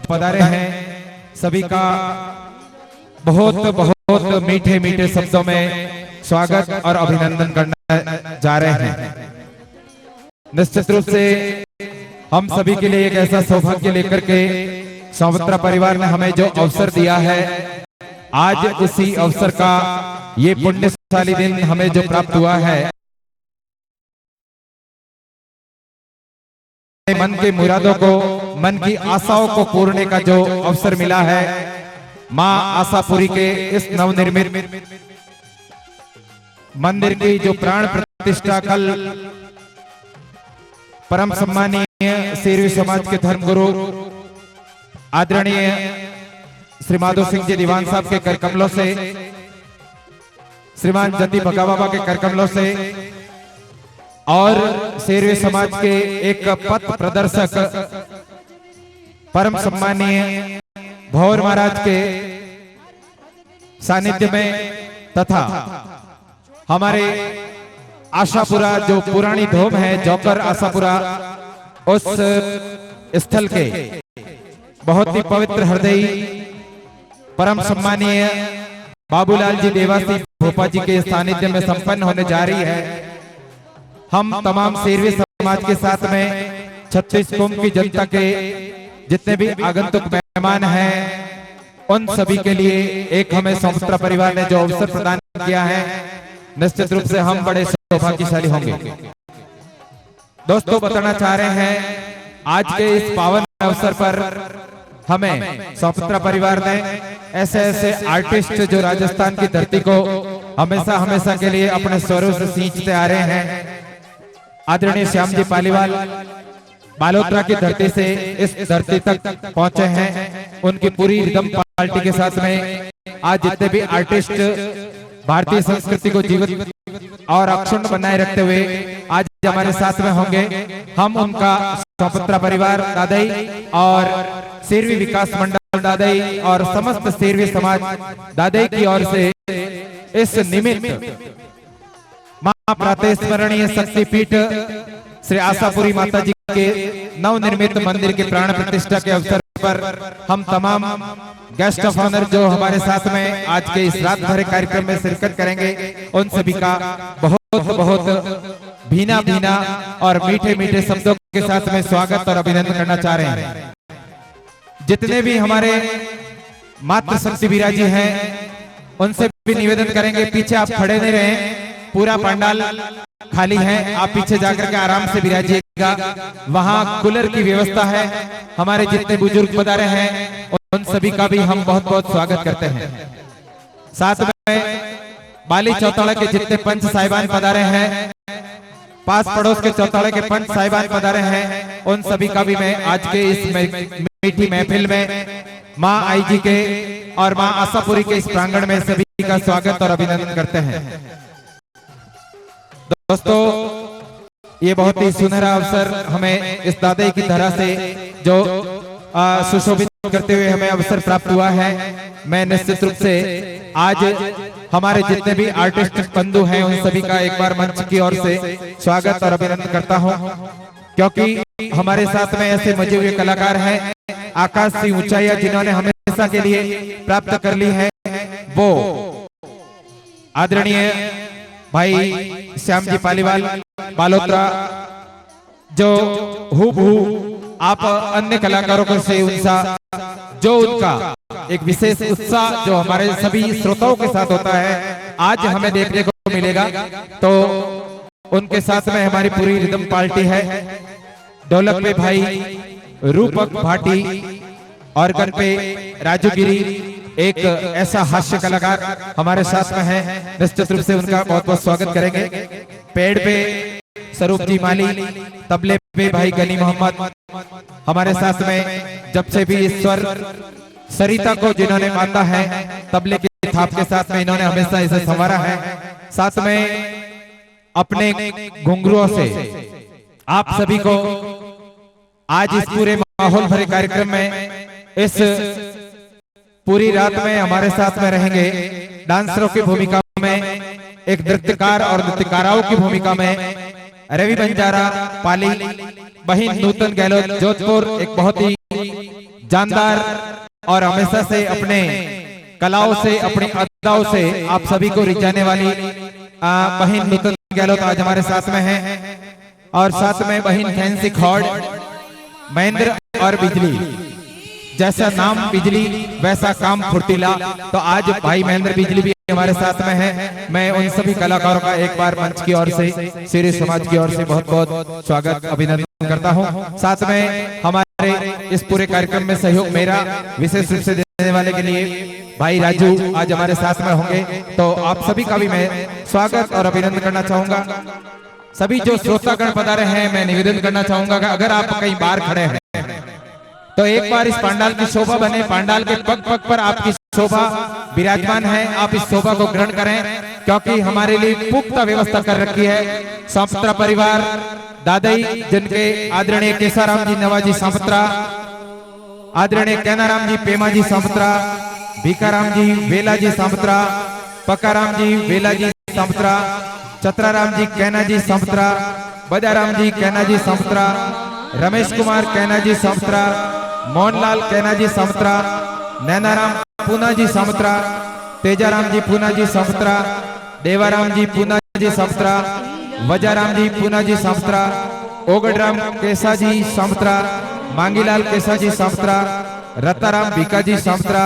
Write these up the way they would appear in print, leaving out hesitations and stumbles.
पधारे हैं सभी का बहुत बहुत मीठे मीठे शब्दों में स्वागत और अभिनंदन करना जा रहे हैं। निश्चित रूप से हम सभी के लिए एक ऐसा सौभाग्य लेकर के सौमित्रा परिवार ने हमें जो अवसर दिया है, आज उसी अवसर का ये पुण्यशाली दिन हमें जो प्राप्त हुआ है, मन के मुरादों को, मन की आशाओं को पूरने का जो अवसर मिला है, मां आशापुरी के इस नवनिर्मित मंदिर की जो प्राण प्रतिष्ठा कल परम सम्मानीय शेरवी समाज के धर्मगुरु आदरणीय श्री माधो सिंह जी दीवान साहब के करकमलों से, श्रीमान जति भगा बाबा के करकमलों से और शेरवी समाज के एक पथ प्रदर्शक परम सम्मानीय भौर महाराज के सानिध्य में तथा हमारे आशापुरा जो पुरानी धोम है जोकर आशापुरा, उस स्थल के बहुत ही पवित्र हृदयी परम सम्मानीय बाबूलाल जी देवासी भोपा जी के सानिध्य में संपन्न होने जा रही है। हम तमाम शेरवी समाज के साथ में 36 कुंभ की जनता के जितने भी आगंतुक मेहमान हैं, उन सभी के लिए एक हमें सौमित्रा परिवार ने जो अवसर प्रदान किया है, निश्चित रूप से हम बड़े सौभाग्यशाली होंगे। दोस्तों, बताना चाह रहे हैं आज के इस पावन अवसर पर हमें सौमित्रा परिवार ने ऐसे ऐसे आर्टिस्ट जो राजस्थान की धरती को हमेशा हमेशा के लिए अपने स्वरों से सींचते आ रहे हैं, आदरणीय श्याम जी पालीवाल बालोतरा की धरती से इस धरती तक पहुंचे हैं। उनकी पूरी रिदम पार्टी के साथ में आज जितने भी आर्टिस्ट भारतीय संस्कृति को जीवित और अक्षुण्ण बनाए रखते हुए आज हमारे साथ में होंगे, हम उनका सौमित्रा परिवार दादई और शेरवी विकास मंडल दादई और समस्त शेरवी समाज दादई की ओर से इस निमित्त मां प्रातस्मरणीय शक्तिपीठ श्री आशापुरी माता जी के नवनिर्मित मंदिर के प्राण प्रतिष्ठा के अवसर पर हम तमाम गेस्ट ऑफ ऑनर जो हमारे साथ में आज के इस रात भरे कार्यक्रम में शिरकत करेंगे, उन सभी का बहुत बहुत भीना भीना और मीठे मीठे शब्दों के साथ में स्वागत और अभिनंदन करना चाह रहे हैं। जितने भी हमारे मातृ शक्ति विराजी हैं, उनसे भी निवेदन करेंगे पीछे आप खड़े नहीं रहे, पूरा पंडाल खाली है, आप पीछे जाकर के आराम से विराजिएगा। वहां कूलर की व्यवस्था है। हमारे जितने बुजुर्ग पधारे हैं उन सभी का भी हम बहुत बहुत स्वागत करते हैं। साथ में बाली चौताड़ा के जितने पंच साहिबान पधारे हैं, पास पड़ोस के चौताड़ा के पंच साहिबान पधारे हैं, उन सभी का भी मैं आज के इस मीठी महफिल में मां आई जी के और मां आशापुरी के इस प्रांगण में सभी का स्वागत और अभिनंदन करते हैं। दोस्तों, ये बहुत ही सुनहरा अवसर हमें इस दादई की धरा से जो सुशोभित करते हुए हमें अवसर प्राप्त हुआ है। मैं निश्चित रूप से आज हमारे जितने भी आर्टिस्ट बंधु हैं उन सभी का एक बार मंच की ओर से स्वागत और अभिनंदन करता हूं, क्योंकि हमारे साथ में ऐसे मजे हुए कलाकार हैं, आकाश से ऊंचाइयां जिन्होंने हमेशा के लिए प्राप्त कर ली है, वो आदरणीय भाई श्याम जी पालीवाल बालोतरा, जो हूबहू आप अन्य कलाकारों को से जो उनका एक विशेष उत्साह जो हमारे सभी श्रोताओं के साथ होता है, आज हमें देखने को मिलेगा। तो उनके साथ में हमारी पूरी रिदम पार्टी है। ढोलक पे भाई रूपक भाटी, ऑर्गन पे राजू गिरी, एक ऐसा हास्य कलाकार हमारे साथ में है, निश्चित रूप से उनका बहुत बहुत स्वागत करेंगे। पेड़ पे स्वरूप जी माली, तबले पे भाई गनी मोहम्मद हमारे साथ में जब से भी ईश्वर सरिता को जिन्होंने माता है, तबले की थाप के साथ में इन्होंने हमेशा इसे संवारा है। साथ में अपने घुंघरुओं से आप सभी को आज इस पूरे माहौल भरे कार्यक्रम में इस पूरी रात में हमारे साथ में रहेंगे। डांसरों की भूमिका में, एक नृत्यकार और नृत्यकाराओं की भूमिका में रवि बंजारा पाली, बहिन नूतन गहलोत जोधपुर, एक बहुत ही जानदार और हमेशा से अपने कलाओं से, अपनी अदाओं से आप सभी को रिझाने वाली बहन नूतन गहलोत आज हमारे साथ में है, और साथ में बहन फैंसी खॉड, महेंद्र और बिजली। जैसा नाम बिजली वैसा काम फुर्तीला, तो आज भाई महेंद्र बिजली भी हमारे साथ में है। मैं उन सभी कलाकारों का एक बार मंच की ओर से, सीरी समाज की ओर से बहुत बहुत स्वागत अभिनंदन करता हूं। साथ में हमारे इस पूरे कार्यक्रम में सहयोग मेरा विशेष रूप से देने वाले के लिए भाई राजू आज हमारे साथ में होंगे, तो आप सभी का भी मैं स्वागत और अभिनंदन करना चाहूंगा। सभी जो श्रोतागण पधारे हैं, मैं निवेदन करना चाहूंगा कि अगर आप कहीं बाहर खड़े हैं तो एक बार इस पंडाल की शोभा बने, पंडाल के पग पग पर आपकी शोभा विराजमान है, आप इस शोभा को ग्रहण करें, क्योंकि हमारे लिए पुख्ता व्यवस्था कर रखी है। सांपत्रा परिवार दादाई, जिनके आदरणीय केसाराम जी नवाजी सांपत्रा, आदरणीय कैनाराम जी पेमा जी सांपत्रा, भीकाराम जी वेला जी सांपत्रा, पक्काराम जी वेला जी सांपत्रा, चतराराम जी कैना जी सांपत्रा, बदाराम जी कैना जी सांपत्रा, रमेश कुमार कैना जी सांपत्रा, मोहनलाल कैना जी सांपत्रा, नैनाराम पूना जी सांपत्रा, तेजाराम जी पूना जी सांपत्रा, देवाराम जी पूना जी सांपत्रा, वजाराम जी पूना जी सांपत्रा, ओगडराम केसा जी सांपत्रा, मांगीलाल केसा जी सांपत्रा, रत्ताराम भीका जी सांपत्रा,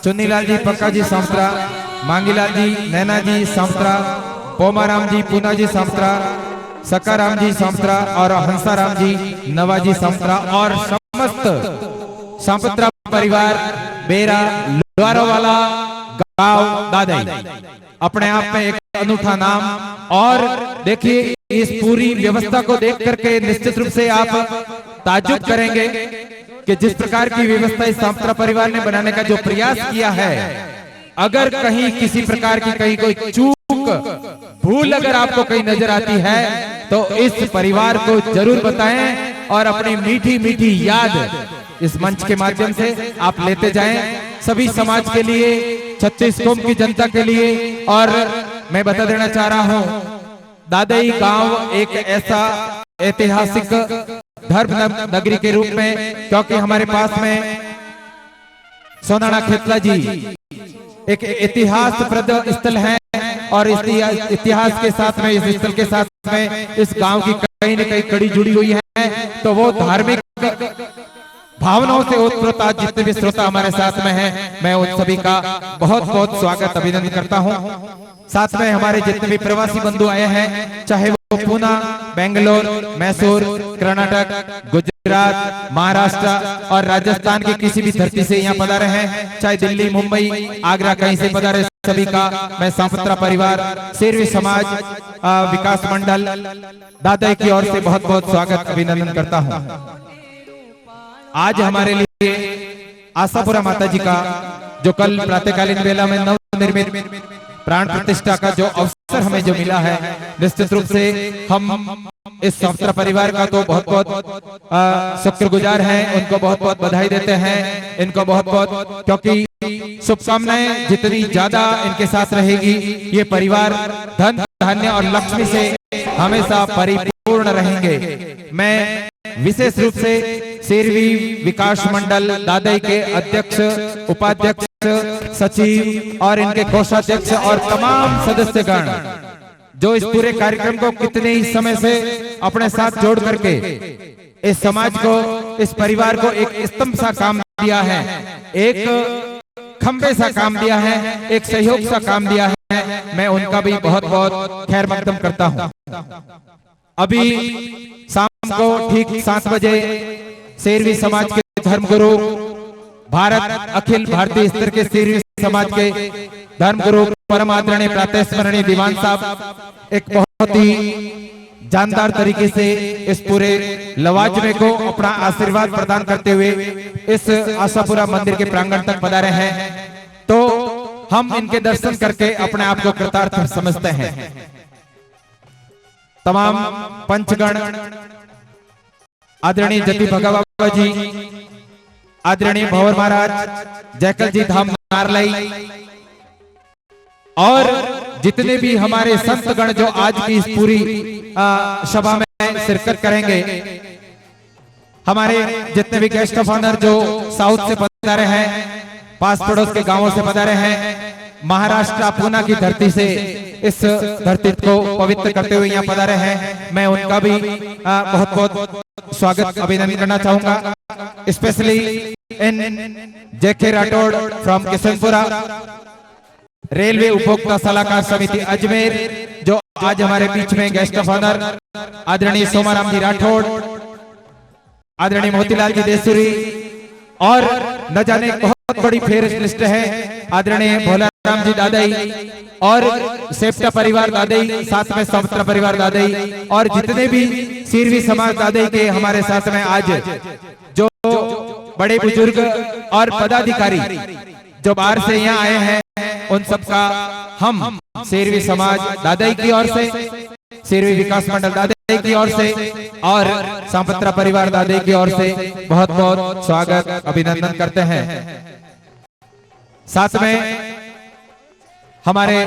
चुन्नीलाल जी पक्का जी सांपत्रा, मांगीलाल जी नैना जी सांपत्रा, पोमाराम जी पूना जी सांपत्रा, सकाराम जी सांपत्रा और हंसाराम जी नवाजी सांपत्रा और समस्त सांपत्रा परिवार बेरा लोहारोवाला गांव दादाई। अपने आप में एक अनूठा नाम, और देखिए इस पूरी व्यवस्था को देख करके निश्चित रूप से आप ताज्जुब करेंगे कि जिस प्रकार की व्यवस्था इस सांपत्रा परिवार ने बनाने का जो प्रयास किया है, अगर कहीं किसी प्रकार की कहीं कोई चूक भूल अगर आपको कहीं नजर आती है तो इस परिवार को जरूर बताएं और अपनी मीठी मीठी याद इस मंच के माध्यम से आप लेते जाएं, सभी समाज के लिए, छत्तीस कौम की जनता के लिए। और मैं बता देना चाह रहा हूं, दादाई गांव एक ऐसा ऐतिहासिक धर्म नगरी के रूप में, क्योंकि हमारे पास में सोनाना खेतला जी एक इतिहासप्रद स्थल है, और इतिहास के साथ में, इस स्थल के साथ में इस गांव की कहीं न कहीं कड़ी जुड़ी हुई है, तो वो धार्मिक भावनाओं से ओतप्रोत आज जितने भी श्रोता हमारे साथ में हैं, मैं उन सभी का बहुत बहुत स्वागत अभिनंदन करता हूं। साथ में हमारे जितने भी प्रवासी बंधु आए हैं, चाहे वो पूना, बेंगलोर, मैसूर, कर्नाटक, गुजरात, महाराष्ट्र और राजस्थान की किसी भी धरती से यहाँ पधारे हैं, चाहे दिल्ली, मुंबई, आगरा कहीं से पधारे, सभी का मैं सांपत्रा परिवार, शेरवी समाज विकास मंडल दादाई की ओर से बहुत बहुत स्वागत अभिनंदन करता हूँ। आज हमारे लिए आशापुरा माता जी का जो कल प्रातःकालीन वेला में नवनिर्मित प्राण प्रतिष्ठा का जो अवसर हमें जो मिला है, निश्चित रूप से हम इस सांपत्रा परिवार का तो बहुत बहुत शुक्रगुजार हैं, उनको बहुत बहुत बधाई देते हैं, इनको बहुत बहुत, क्योंकि शुभकामनाएं जितनी ज्यादा इनके साथ रहेगी, ये परिवार धन धान्य और लक्ष्मी से हमेशा परिपूर्ण रहेंगे। मैं विशेष रूप से शेरवी विकास मंडल दादाई के अध्यक्ष, उपाध्यक्ष, सचिव और इनके कोषाध्यक्ष और तमाम सदस्यगण जो इस पूरे कार्यक्रम को कितने ही समय से अपने साथ जोड़ करके इस समाज को, इस परिवार को एक स्तंभ सा काम दिया है, एक खंबे सा काम दिया है, एक सहयोग सा काम दिया है, मैं उनका भी बहुत बहुत खैर मकदम करता हूं। अभी शाम को ठीक 7 बजे शेरवी समाज के धर्मगुरु, भारत अखिल भारतीय स्तर के शेरवी समाज के धर्मगुरु परम आदरणीय प्रातः स्मरणीय दीवान साहब एक बहुत ही जानदार तरीके से इस पूरे लवाजमे को अपना आशीर्वाद प्रदान करते हुए इस आशापुरा मंदिर के प्रांगण तक पधारे हैं, तो हम इनके दर्शन करके अपने आप को कृतार्थ समझते हैं। तमाम पंचगण, आदरणीय जति भगा बाबा जी, आदरणीय भंवर महाराज, जयकल जी धाम नारलाई और जितने भी हमारे संतगण जो आज की इस पूरी सभा में शिरकत करेंगे, हमारे जितने भी गेस्ट ऑफ ऑनर जो साउथ से पधारे हैं, पास पड़ोस के गांवों से पधारे हैं, महाराष्ट्र पूना की धरती से इस धरती को पवित्र करते हुए यहाँ पधारे हैं, मैं उनका भी बहुत बहुत स्वागत अभिनंदन करना चाहूंगा। Specially in JK Rathore from Kishanpura, railway उपभोक्ता सलाहकार समिति अजमेर, जो आज हमारे बीच में गेस्ट ऑफ ऑनर आदरणीय सोमाराम जी राठौड़, आदरणीय मोतीलाल जी देसुरी, और न जाने बहुत बड़ी फेरिस्त लिस्ट है, आदरणीय भोलाराम जी दादाई और सेप्टा परिवार दादाई, साथ में समुद्रा परिवार दादाई, और जितने भी सिरवी समाज दादाई के हमारे साथ में आज जो बड़े बुजुर्ग और पदाधिकारी जो बाहर से यहाँ आए हैं, उन सबका हम सिरवी समाज दादाई की ओर से, सिरवी विकास मंडल दादाई की ओर से और सांपत्रा परिवार दादाई की ओर से बहुत बहुत स्वागत अभिनंदन करते हैं। साथ में हमारे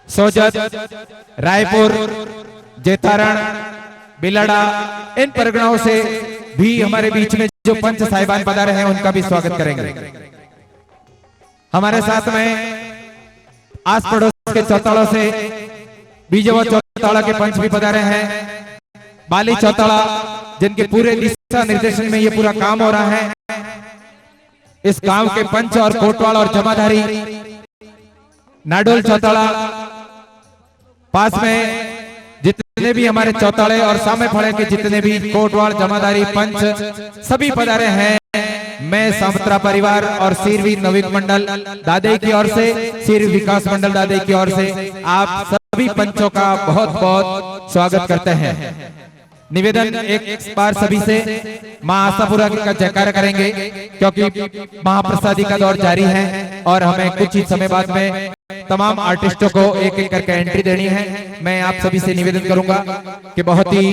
सोजत, रायपुर, जेतारण, बिलड़ा, इन परगनाओं से भी हमारे बीच में जो पंच साहिबान पधारे हैं, उनका भी स्वागत करेंगे। हमारे साथ में आस पड़ोस के चौताड़ों से बीजवा चौताड़ा के पंच भी पधारे हैं, बाली चौताड़ा, जिनके पूरे दिशा निर्देशन में ये पूरा काम हो रहा है। इस गांव के पंच और कोटवाल और जमाधारी नाडोल चौताड़ा, पास में जितने भी हमारे चौताड़े और सामे फड़े के जितने भी कोटवाल जमाधारी पंच सभी पधारे हैं। मैं सांपत्रा परिवार और सिरवी नवीन मंडल दादाई की ओर से, सिरवी विकास मंडल दादाई की ओर से आप सभी पंचों का बहुत बहुत स्वागत करते हैं। निवेदन एक बार सभी से मां आशापुरा का जयकारा करेंगे, क्योंकि महाप्रसादी का दौर जारी है और हमें कुछ ही समय बाद में तमाम आर्टिस्टों को एक एक करके एंट्री देनी है। मैं आप सभी से निवेदन करूंगा कि बहुत ही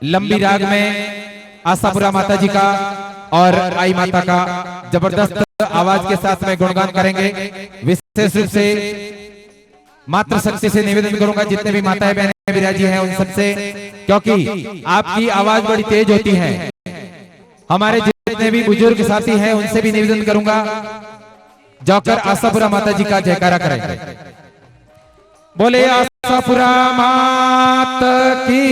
लंबी राग में आशापुरा माता जी का और आई माता का जबरदस्त आवाज के साथ में गुणगान करेंगे। विशेष रूप से मातृ शक्ति से निवेदन करूंगा, जितने भी माताएं बहनें विराजी हैं उन सबसे, क्योंकि आपकी आवाज बड़ी तेज होती है। हमारे जितने भी बुजुर्ग साथी हैं उनसे भी निवेदन करूंगा, जाकर आशापुरा माता जी का जयकारा करेंगे। बोले आशापुरा माता की,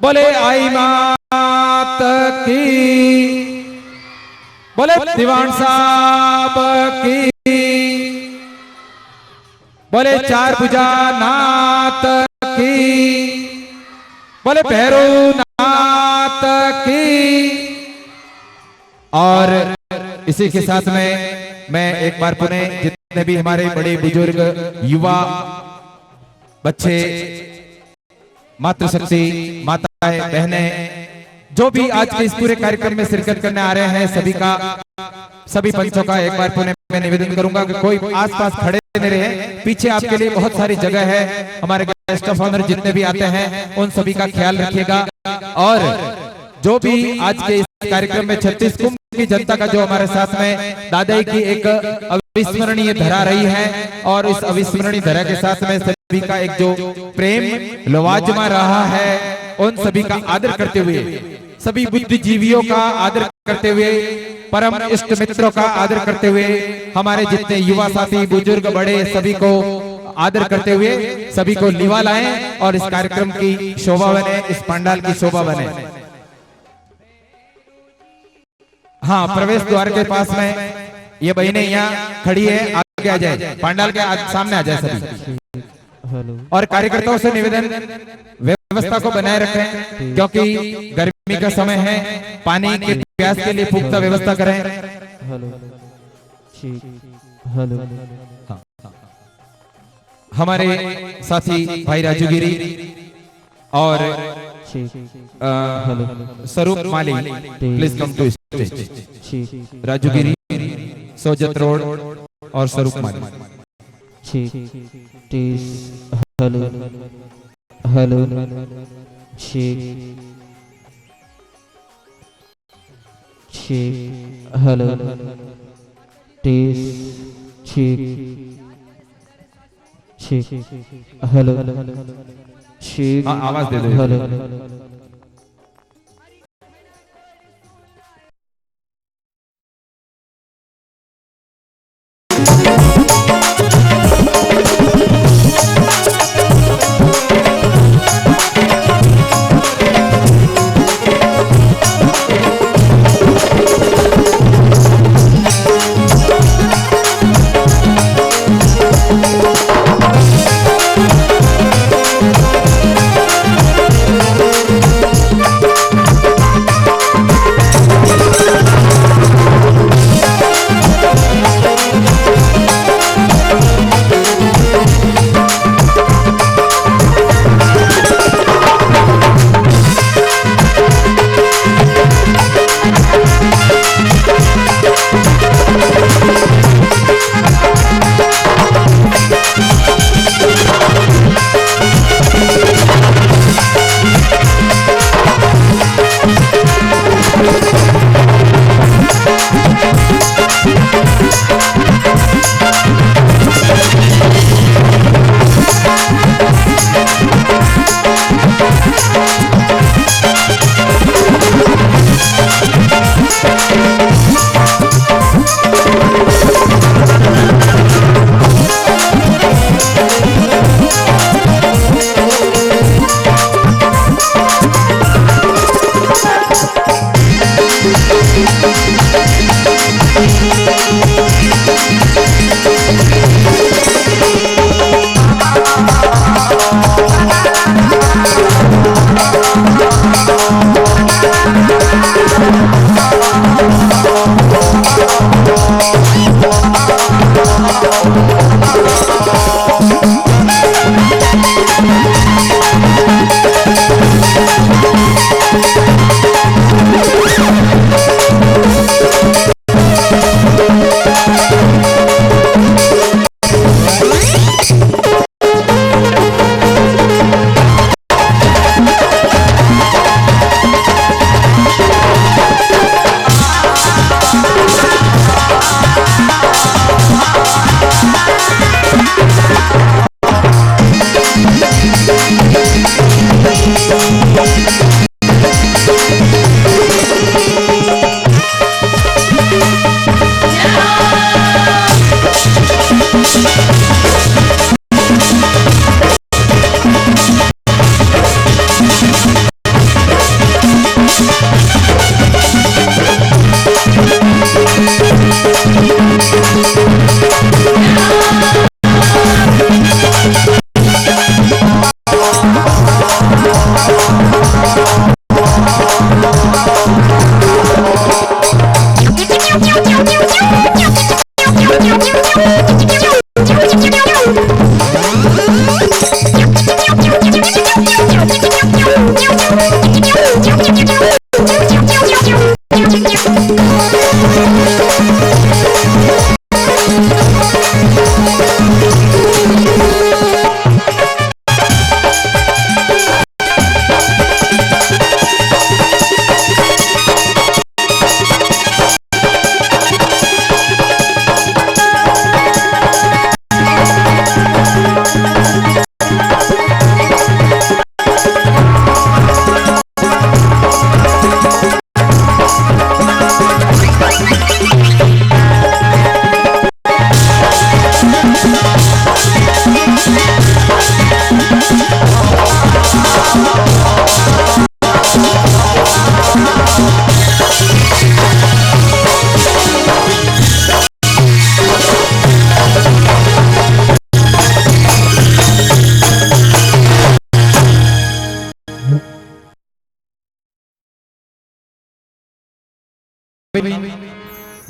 बोले आई माता की, बोले दीवान साहब की, बोले चार भुजा नाथ की, बोले भैरव नाथ की। और इसी के साथ में मैं एक बार पुनः जितने भी हमारे बड़े बुजुर्ग, युवा, बच्चे, मातृशक्ति, माताएं, बहनें, जो भी आज के इस पूरे कार्यक्रम में शिरकत करने आ रहे हैं, सभी पंचों का एक बार पुनः मैं निवेदन करूंगा कि कोई आसपास खड़े नहीं रहे, पीछे आपके लिए बहुत सारी जगह है। हमारे गेस्ट ऑफ ऑनर जितने भी आते हैं उन सभी का ख्याल रखिएगा। और जो भी आज के इस कार्यक्रम में 36 कुंभ की जनता का जो हमारे साथ में दादाई की एक अविस्मरणीय धरा रही है, और इस अविस्मरणीय धरा के साथ में सभी का एक जो प्रेम लवाजमा रहा है, उन सभी का आदर करते हुए, सभी बुद्धिजीवियों का आदर करते हुए, परम इष्ट मित्रों का आदर करते हुए, हमारे जितने युवा साथी, बुजुर्ग, बड़े, सभी को आदर करते हुए सभी को लिवा लाएं और इस कार्यक्रम की शोभा बने, इस पंडाल की शोभा बने। हाँ, प्रवेश द्वार के पास में ये बहनें यहाँ खड़ी है, आगे आ जाए, पंडाल के सामने आ जाए सभी। और कार्यकर्ताओं से निवेदन, व्यवस्था को बनाए रखें, क्योंकि गर्मी का समय है, पानी के प्यास के लिए पुख्ता व्यवस्था करें। हमारे साथी भाई राजूगिरी और Swaroop Mali, please come to stage. Rajugiri, Sojat road और Swaroop Mali. Hello hello hello hello ठीक, आवाज दे दो। हेलो।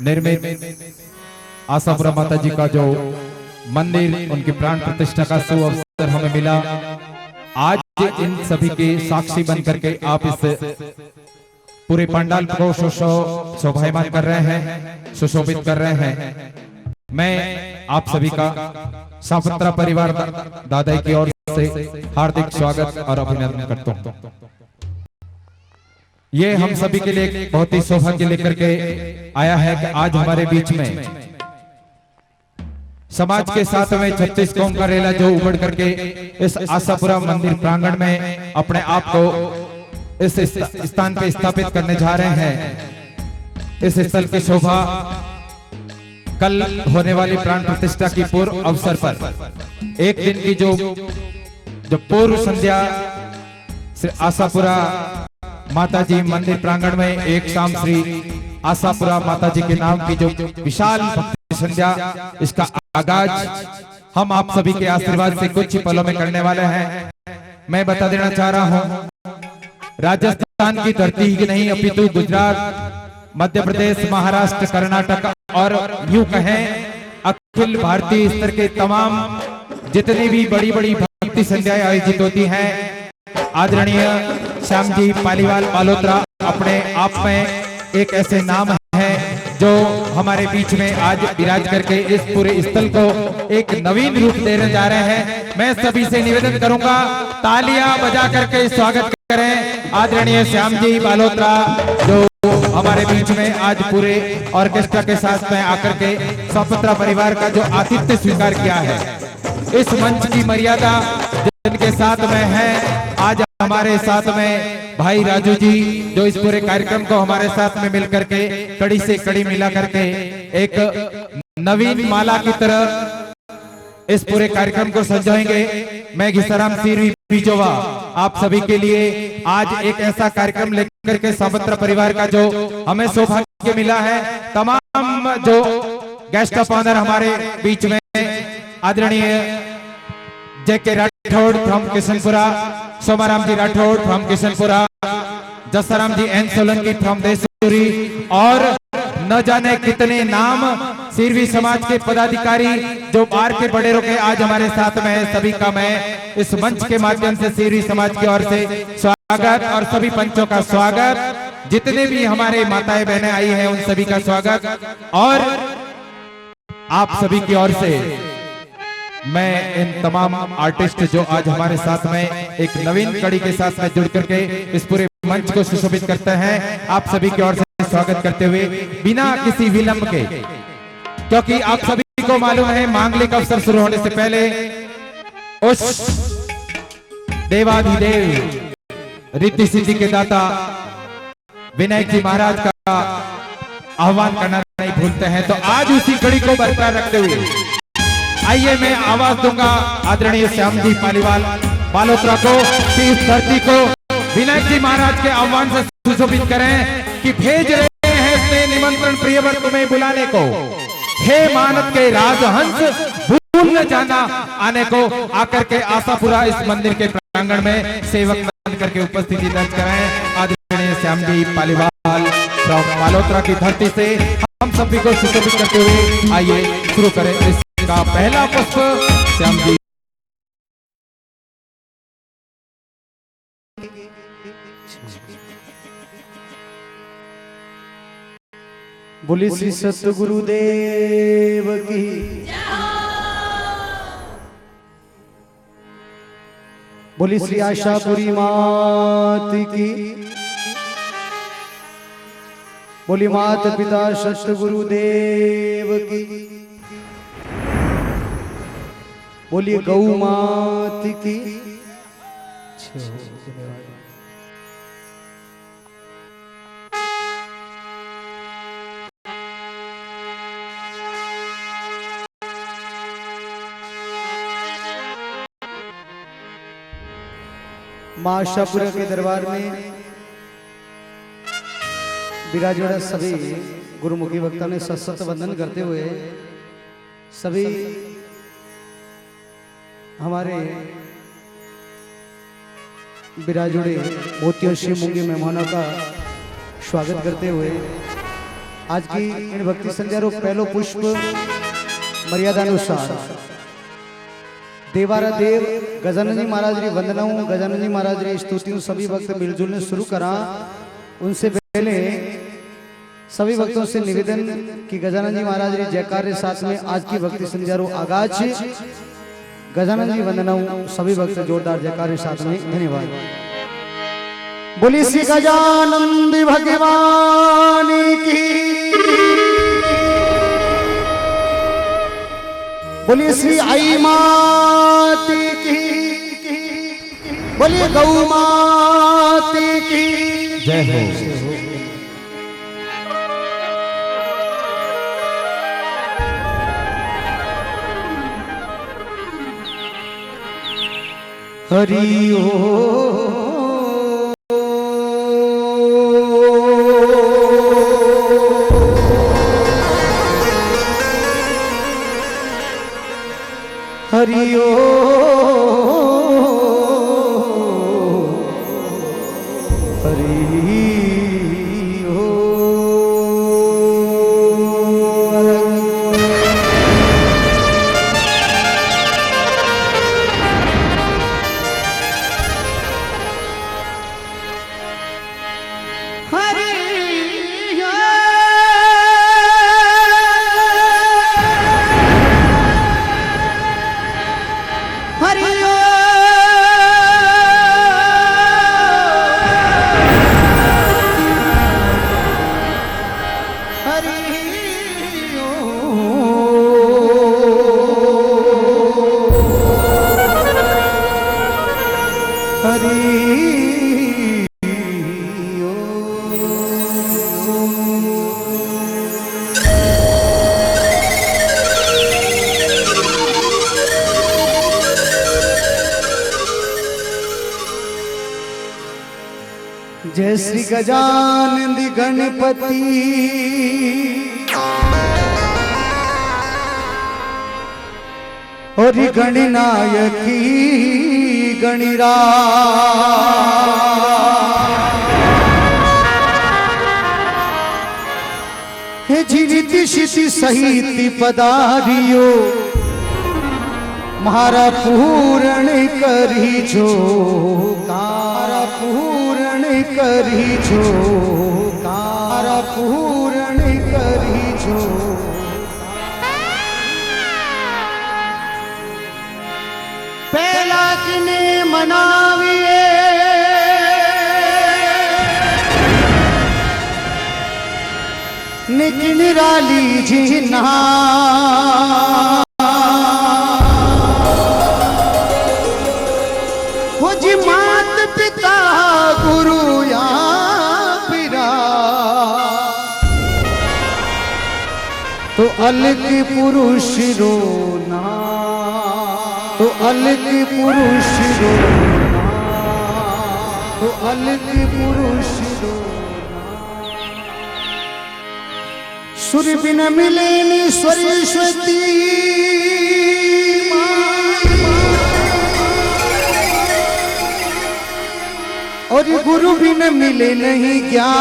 निर्मित आशापुरा माता जी का जो मंदिर, उनकी प्राण प्रतिष्ठा का शुभ अवसर हमें मिला। आज इन सभी के साक्षी बन करके आप इस पूरे पंडाल को शोभायमान कर रहे हैं, सुशोभित कर रहे हैं। मैं आप सभी का सापत्रा परिवार दादा की ओर से हार्दिक स्वागत और अभिनंदन करता हूँ। ये हम सभी के लिए बहुत ही सौभाग्य लेकर के आया है कि आज हमारे बीच में समाज के साथ में 36 कौम का रेला जो उमड़ करके इस आशापुरा मंदिर प्रांगण में अपने आप को इस स्थान पे स्थापित करने जा रहे हैं। इस स्थल की शोभा कल होने वाली प्राण प्रतिष्ठा की पूर्व अवसर पर एक दिन की जो पूर्व संध्या श्री आशापुरा माताजी मंदिर प्रांगण में एक शाम श्री आशापुरा माताजी के नाम की जो विशाल भक्ति संध्या, इसका आगाज हम आप सभी के आशीर्वाद से कुछ ही पलों में करने वाले हैं। मैं बता देना चाह रहा हूं, राजस्थान की धरती ही नहीं अपितु गुजरात, मध्य प्रदेश, महाराष्ट्र, कर्नाटक और यूं कहें अखिल भारतीय स्तर के तमाम जितनी भी बड़ी बड़ी भक्ति संध्याएं आयोजित होती हैं, आदरणीय श्याम जी पालीवाल बालोत्रा अपने आप में एक ऐसे नाम है जो हमारे बीच में आज विराज करके इस पूरे स्थल को एक नवीन रूप देने जा रहे हैं। मैं सभी से निवेदन करूंगा, तालियां बजा करके स्वागत करें आदरणीय श्याम जी बालोत्रा, जो हमारे बीच में आज पूरे ऑर्केस्ट्रा के साथ में आकर के सापत्रा परिवार का जो आतिथ्य स्वीकार किया है। इस मंच की मर्यादा जिनके साथ में है, आज हमारे साथ में भाई राजू जी जो इस पूरे कार्यक्रम को हमारे साथ में मिलकर के कड़ी से कड़ी मिला करके एक नवीन माला की तरह इस पूरे कार्यक्रम को सजाएंगे। मैं घिसाराम सिरवी बीजोवा आप सभी के लिए आज एक ऐसा कार्यक्रम लेकर के सापत्रा परिवार का जो हमें सौभाग्य मिला है, तमाम जो गेस्ट ऑफ ऑनर हमारे बीच में आदरणीय J K Rathore from Kishanpura, Somaram ji Rathore from Kishanpura, Jasram ji N Solanki from Desuri और न जाने कितने नाम सिरवी समाज के पदाधिकारी जो बाहर के बड़े के आज हमारे साथ में है। सभी का मैं इस मंच के माध्यम से सिरवी समाज की ओर से स्वागत और सभी पंचों का स्वागत, जितने भी हमारे माताएं बहनें आई हैं उन सभी का स्वागत। और आप सभी की ओर से मैं इन तमाम आर्टिस्ट जो आज हमारे साथ में एक नवीन कड़ी के साथ में जुड़ करके इस पूरे मंच को सुशोभित करते हैं, आप सभी की ओर से स्वागत करते हुए बिना किसी विलंब के, क्योंकि आप सभी को मालूम है मांगलिक अवसर शुरू होने से पहले उस देवाधिदेव रिद्धि सिद्धि के दाता विनायक जी महाराज का आह्वान करना नहीं भूलते हैं। तो आज उसी कड़ी को बरकरार रखते हुए आइए मैं आवाज दूंगा आदरणीय श्याम जी पालीवाल बालोत्रा को कि इस धरती को विनायक जी महाराज के आह्वान से सुशोभित करें कि भेज रहे हैं इसने निमंत्रण प्रियवर तुम्हें बुलाने को, हे मानत के राजहंस भूल न जाना आने को, आकर के आशापुरा इस मंदिर के प्रांगण में सेवक बन करके उपस्थिति दर्ज कराएं। आदरणीय श्याम जी पालीवाल फ्रॉम बालोत्रा की धरती से हम सभी को सुशोभित करते हुए आइए शुरू करें इसका पहला पुष्प। श्याम जी बोली श्री सतगुरुदेव की, बोली श्री आशापुरी मात की, बोली माता पिता सतगुरुदेव की, बोली गौ मात की। मां आशापुरा के दरबार में विराजमान सभी गुरुमुखी वक्ता ने सशक्त वंदन करते हुए सभी हमारे विराजुड़े मोतियों शिव मूंगी मेहमानों का स्वागत करते हुए आज की इन भक्ति संध्या रो पहलो पुष्प मर्यादानुसार देवारा देव गजानन जी महाराज री वंदनाओं, गजानन जी महाराज री स्तुतियों सभी भक्त मिलजुल ने शुरू करा। उनसे पहले सभी भक्तों से निवेदन कि गजानन जी महाराज री जयकार के साथ में आज की भक्ति संध्या रो आगाज गजानन जी वंदनाओं सभी भक्त जोरदार जयकार के साथ में। धन्यवाद। बोली श्री गजानंद भगवान की, बोलिए श्री आई मात की, बोलिए गौ मात की जय हो। हरि ओ हरि ओ हरि ओ। जय श्री गजानंद गणपति और गणनायकी गणिराज हे जीवित शिशि सहित पदारियो मारा पूर्ण करी जो कारा पूर्ण करी जो कारा पूर्ण करी जो पहला किने मनाविए निकिन राली जी ना मात पिता गुरु या पिरा तो अलग पुरुष रोना तो अलग पुरुष रोना तो अलग पुरुष रोना सूर्य बिन मिले नी सरस्वती और गुरु बिन मिले नहीं ज्ञान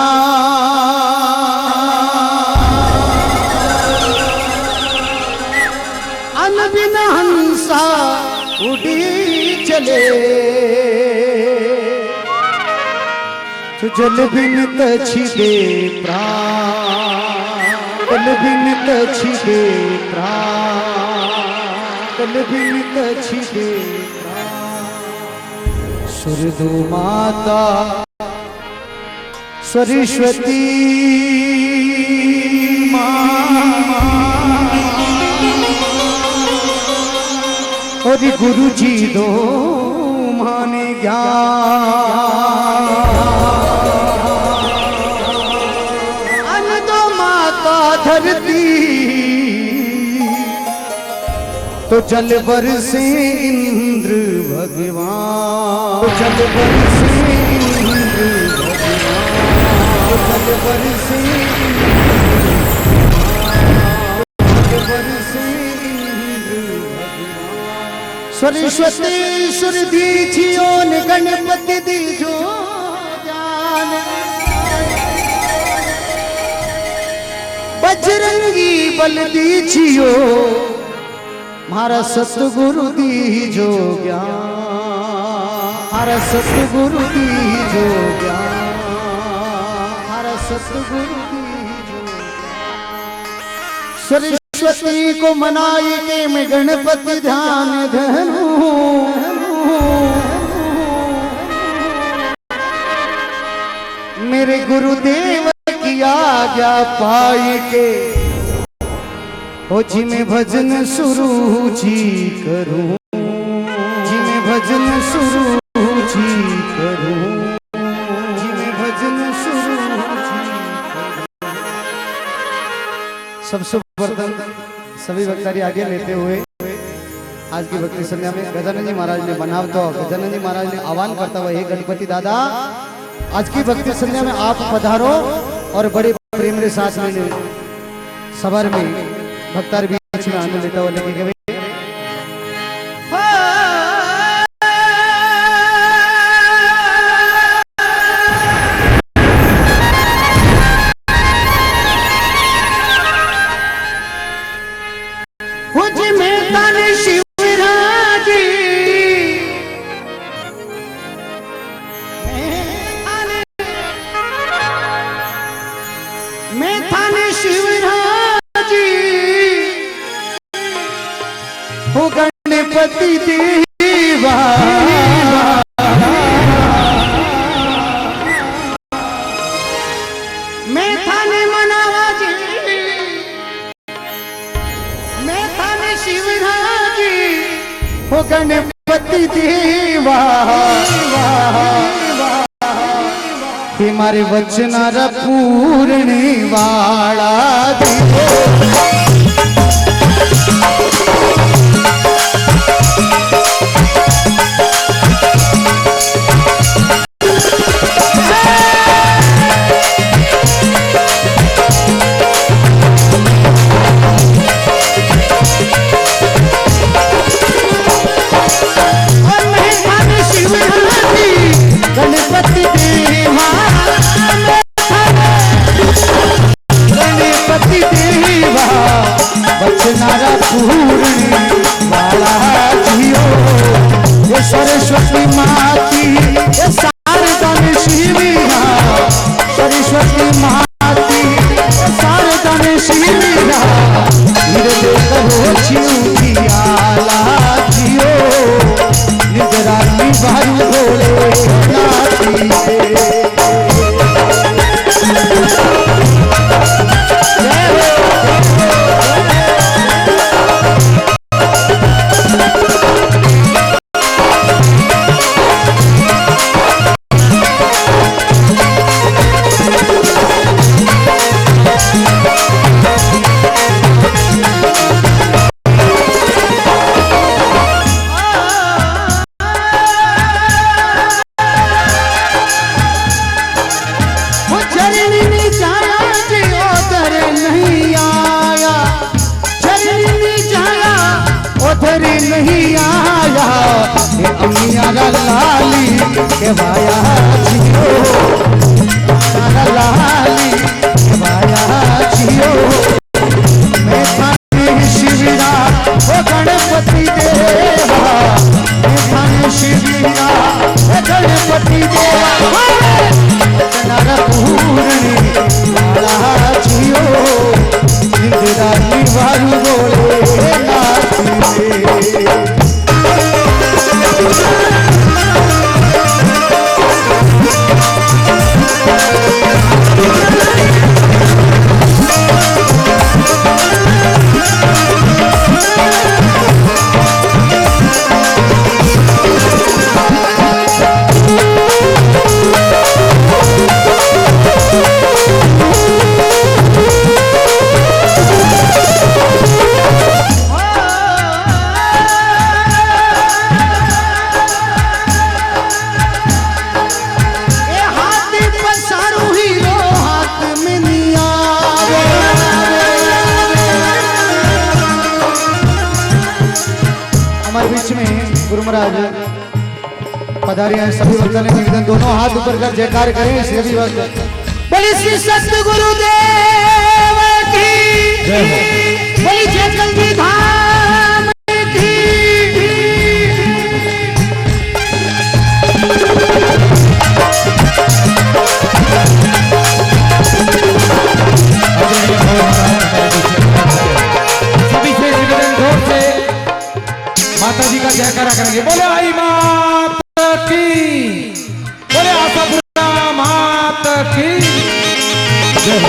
अन बिन हंसा उड़ी चले तो जल बिन तछी दे प्राण जल बिन तछी दे प्राण जल बिन तछी दे सुरदु माता सरस्वती और गुरु जी दो माने ज्ञान दो माता धरती तो जल बरसे इंद्र भगवान तो जल बरसे इंद्र भगवान तो जल बरसे इंद्र भगवान सरस्वती सुर दीजियो ने गणपति दीजो ज्ञान बजरंगी बल दीजियो मारा सतगुरु दीजो ज्ञान मारा सतगुरु दीजो ज्ञान मारा सतगुरु दीजो सरस्वती को मनाई के मैं गणपति ध्यान धनु मेरे गुरुदेव की आज्ञा पाई के ओ जी मैं भजन शुरू जी करूं, जी मैं भजन शुरू जी करूं, जी मैं भजन शुरू जी करूं। सबसे प्रथम सभी वक्तारी आगे लेते हुए आज की भक्ति संध्या में गजानन जी महाराज ने बनावतो गजानन जी महाराज ने आह्वान करता हुआ, हे गणपति दादा आज की भक्ति संध्या में आप पधारो और बड़े प्रेम के साथ में सबर में भक्तार बीच में आनंद लेता हुआ लेके गए। गणपति देवा मैं थाने मनावा जी, मैं थाने शिवराज जी हो गणपति देवा हे मारे वचनारा पूरने वाला सरस्वती माती शारदा में शिविरा, सरस्वती माती शारदा में शिविरा हृदय करो छिउकियाला जियो निजरा निभारू भोले नाती नहीं आया ये अमियारा लाली के भाया जियो, तारा लाली के भाया जियो मैं थाने शिविरा ओ गणपति देवा, मैं थाने शिविरा ओ गणपति देवा नारा पूरने वाला जियो इंदिरा निवारू बोले नाती बीच में गुरु महाराज पधारे हैं। सभी भक्तों ने निवेदन दोनों हाथ ऊपर कर जयकार करें। सभी भक्त बोले श्री सतगुरुदेव की जय हो, बोली जगदम्बे धाम की। सभी से निवेदन जोर से माता जी का जयकारा करेंगे। बोले आई माता की, बोले आशापुरा माता की जय हो।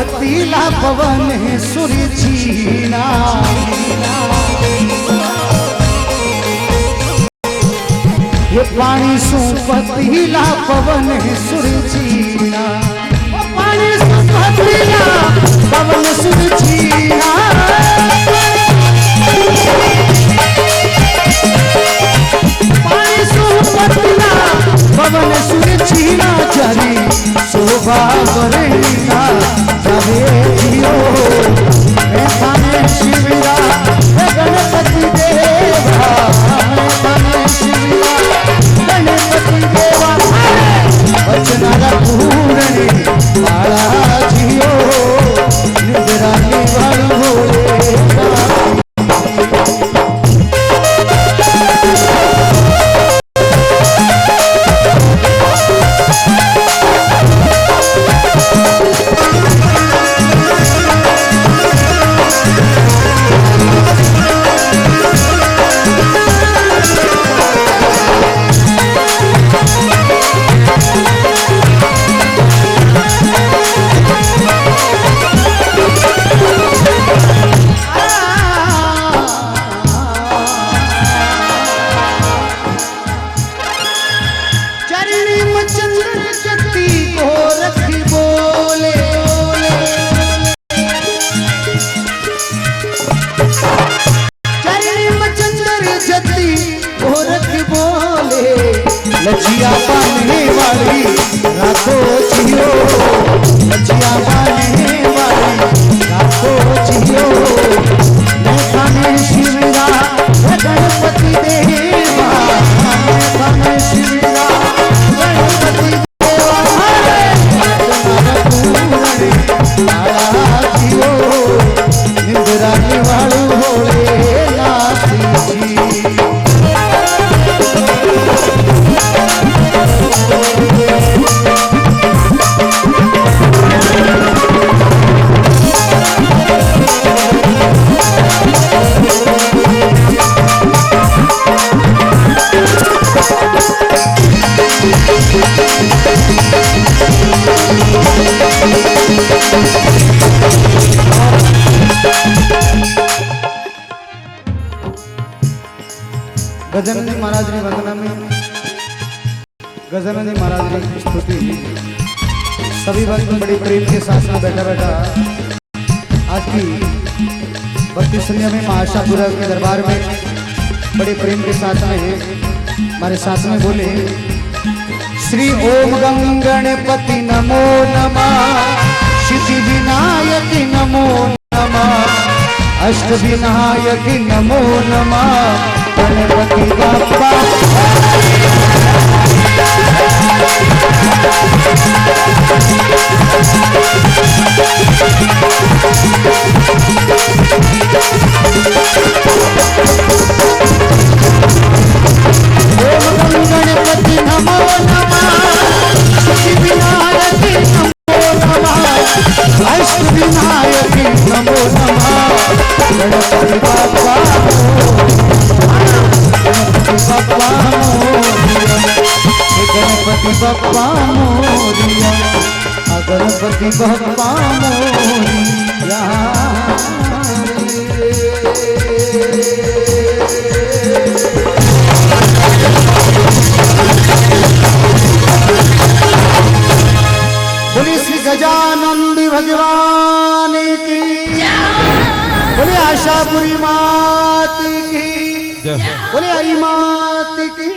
पतीला पवन सुरछीना ये पानी सु पतीला पवन सुरछीना पानी सु पतीला पवन सुरछीना पानी सु पतीला पवन सुरछीना चरी शोभा बरैना जावे जियो मैं थाने शिवरा गणपति देवा मैं थाने शिवरा गणपति देवा वचनाला पूरणे बाळा जियो निद्रा निवार होळे लचिया पाने वाली रातों जियो लचिया पाने वाली रातों जियो मैं थाने शिवरा गणपति देवा मैं थाने शिवरा गणपति देवा पूरणे जियो निंद्रा निवाळू होळे नासी गजानन महाराज की वंदना में गजानन महाराज की स्तुति सभी भक्त बड़े प्रेम के साथ में बैठा बैठा आज की भक्ति संध्या में महाशापुरा के दरबार में बड़े प्रेम के साथ में हमारे साथ में बोले श्री ओम गं गणपति नमो नमः सिद्धि विनायक नमो नमः अष्ट विनायक नमो नमः गणपति बाप्पा ओम गणपति नमो नमः सिद्धि विनायक नमो नमः अष्ट विनायक नमो नमः गणपति बाप्पा गणपति बप्पा मोरिया गणपति बप्पा मोरिया बोलिए श्री गजानंद भगवान की बोलिए आशापुरी मात की बोलिए हरि मात की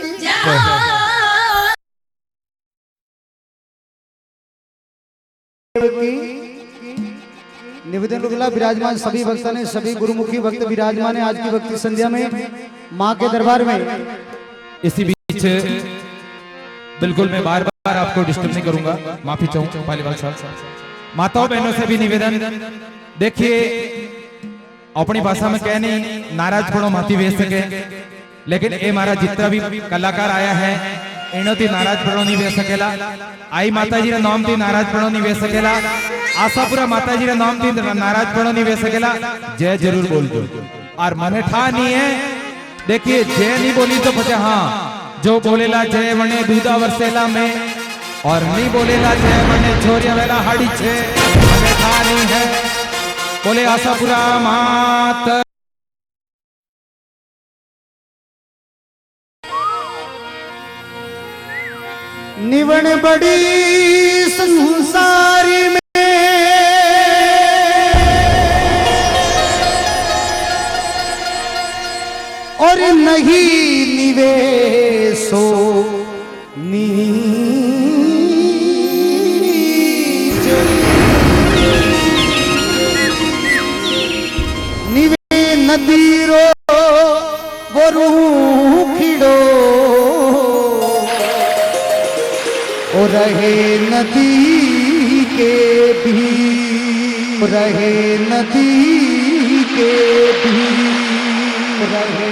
निवेदन रुगला विराजमान सभी भक्तों ने सभी गुरुमुखी भक्त विराजमान है आज की भक्ति संध्या में मां के दरबार में। इसी बीच बिल्कुल मैं बार बार आपको डिस्टर्ब नहीं करूंगा, माफी चाहूंगा पालीवाल साहब। माताओं बहनों से भी निवेदन, देखिए अपनी भाषा में कहने नाराज पड़ो माती वेच सके, लेकिन ए मारा जितना भी कलाकार आया है एनोती नाराज पड़ो नहीं वेच सकेला। आई माताजी रा नाम थी नाराज पड़ो नहीं वेच सकेला। आशापुरा माताजी रा नाम थी नाराज पड़ो नहीं वेच सकेला। जय जरूर बोल दो और मने ठा नहीं है। देखिए जय नहीं बोली तो पता हाँ जो बोलेला जय वने दूधा वर्सेला में और नहीं बोलेला छे मने छोरिया वेला हाड़ी छे मने खानी है बोले आशापुरा मात निवण बड़ी संसारी में और नहीं निवेशो नीच निवे नदीरो वो रूखिड़ो और रहे नदी के भी रहे नदी के भी रहे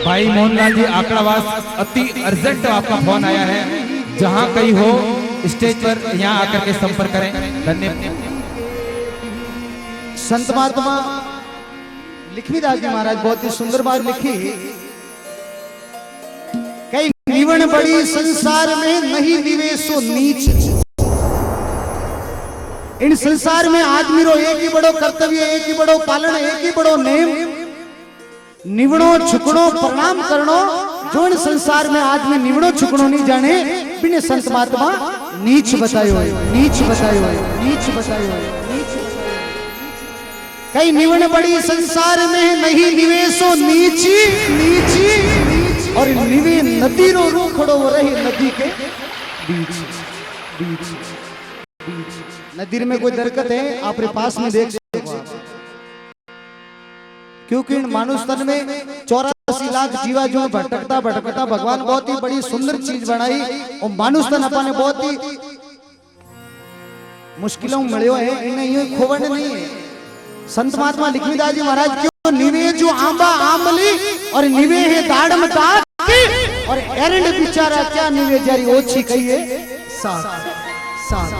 भाई मोहनलाल जी आंकड़ावास अति अर्जेंट आपका फोन आया है जहां कहीं हो स्टेज पर यहां आकर के संपर्क करें धन्यवाद। संत महात्मा लक्ष्मीदास जी महाराज बहुत ही सुंदर बात लिखी कई निवण बड़ी संसार में नहीं निवेशो नीच इन संसार में आदमी रो एक ही बड़ो कर्तव्य एक ही बड़ो पालन एक ही बड़ो नेम निवणो छुकणो प्रणाम करनो जो इन संसार में आदमी निवणो छुकणो नहीं जाने बिने संत महात्मा नीच बतायो नीच बतायो नीच बतायो नीच कई निवण बड़ी संसार में नहीं निवेशो नीची नीची और निवे नदी रो रूखड़ो रहे नदी के बीच बीच नदी में कोई दरकत है आपके पास में देख सकते क्योंकि इन मानुष तन में 84 लाख जीवा जो भटकता भटकता भगवान बहुत ही बड़ी सुंदर चीज बनाई और मानुष तन अपने बहुत ही मुश्किलों में मिले है इन्हें यूं खोवण नहीं है। संत महात्मा लक्ष्मीदास जी महाराज क्यों निवे जो आंबा आंबली और निवे है दाड़म दाग और एरंड बिचारा क्या निवे जारी ओछी कहिए साथ साथ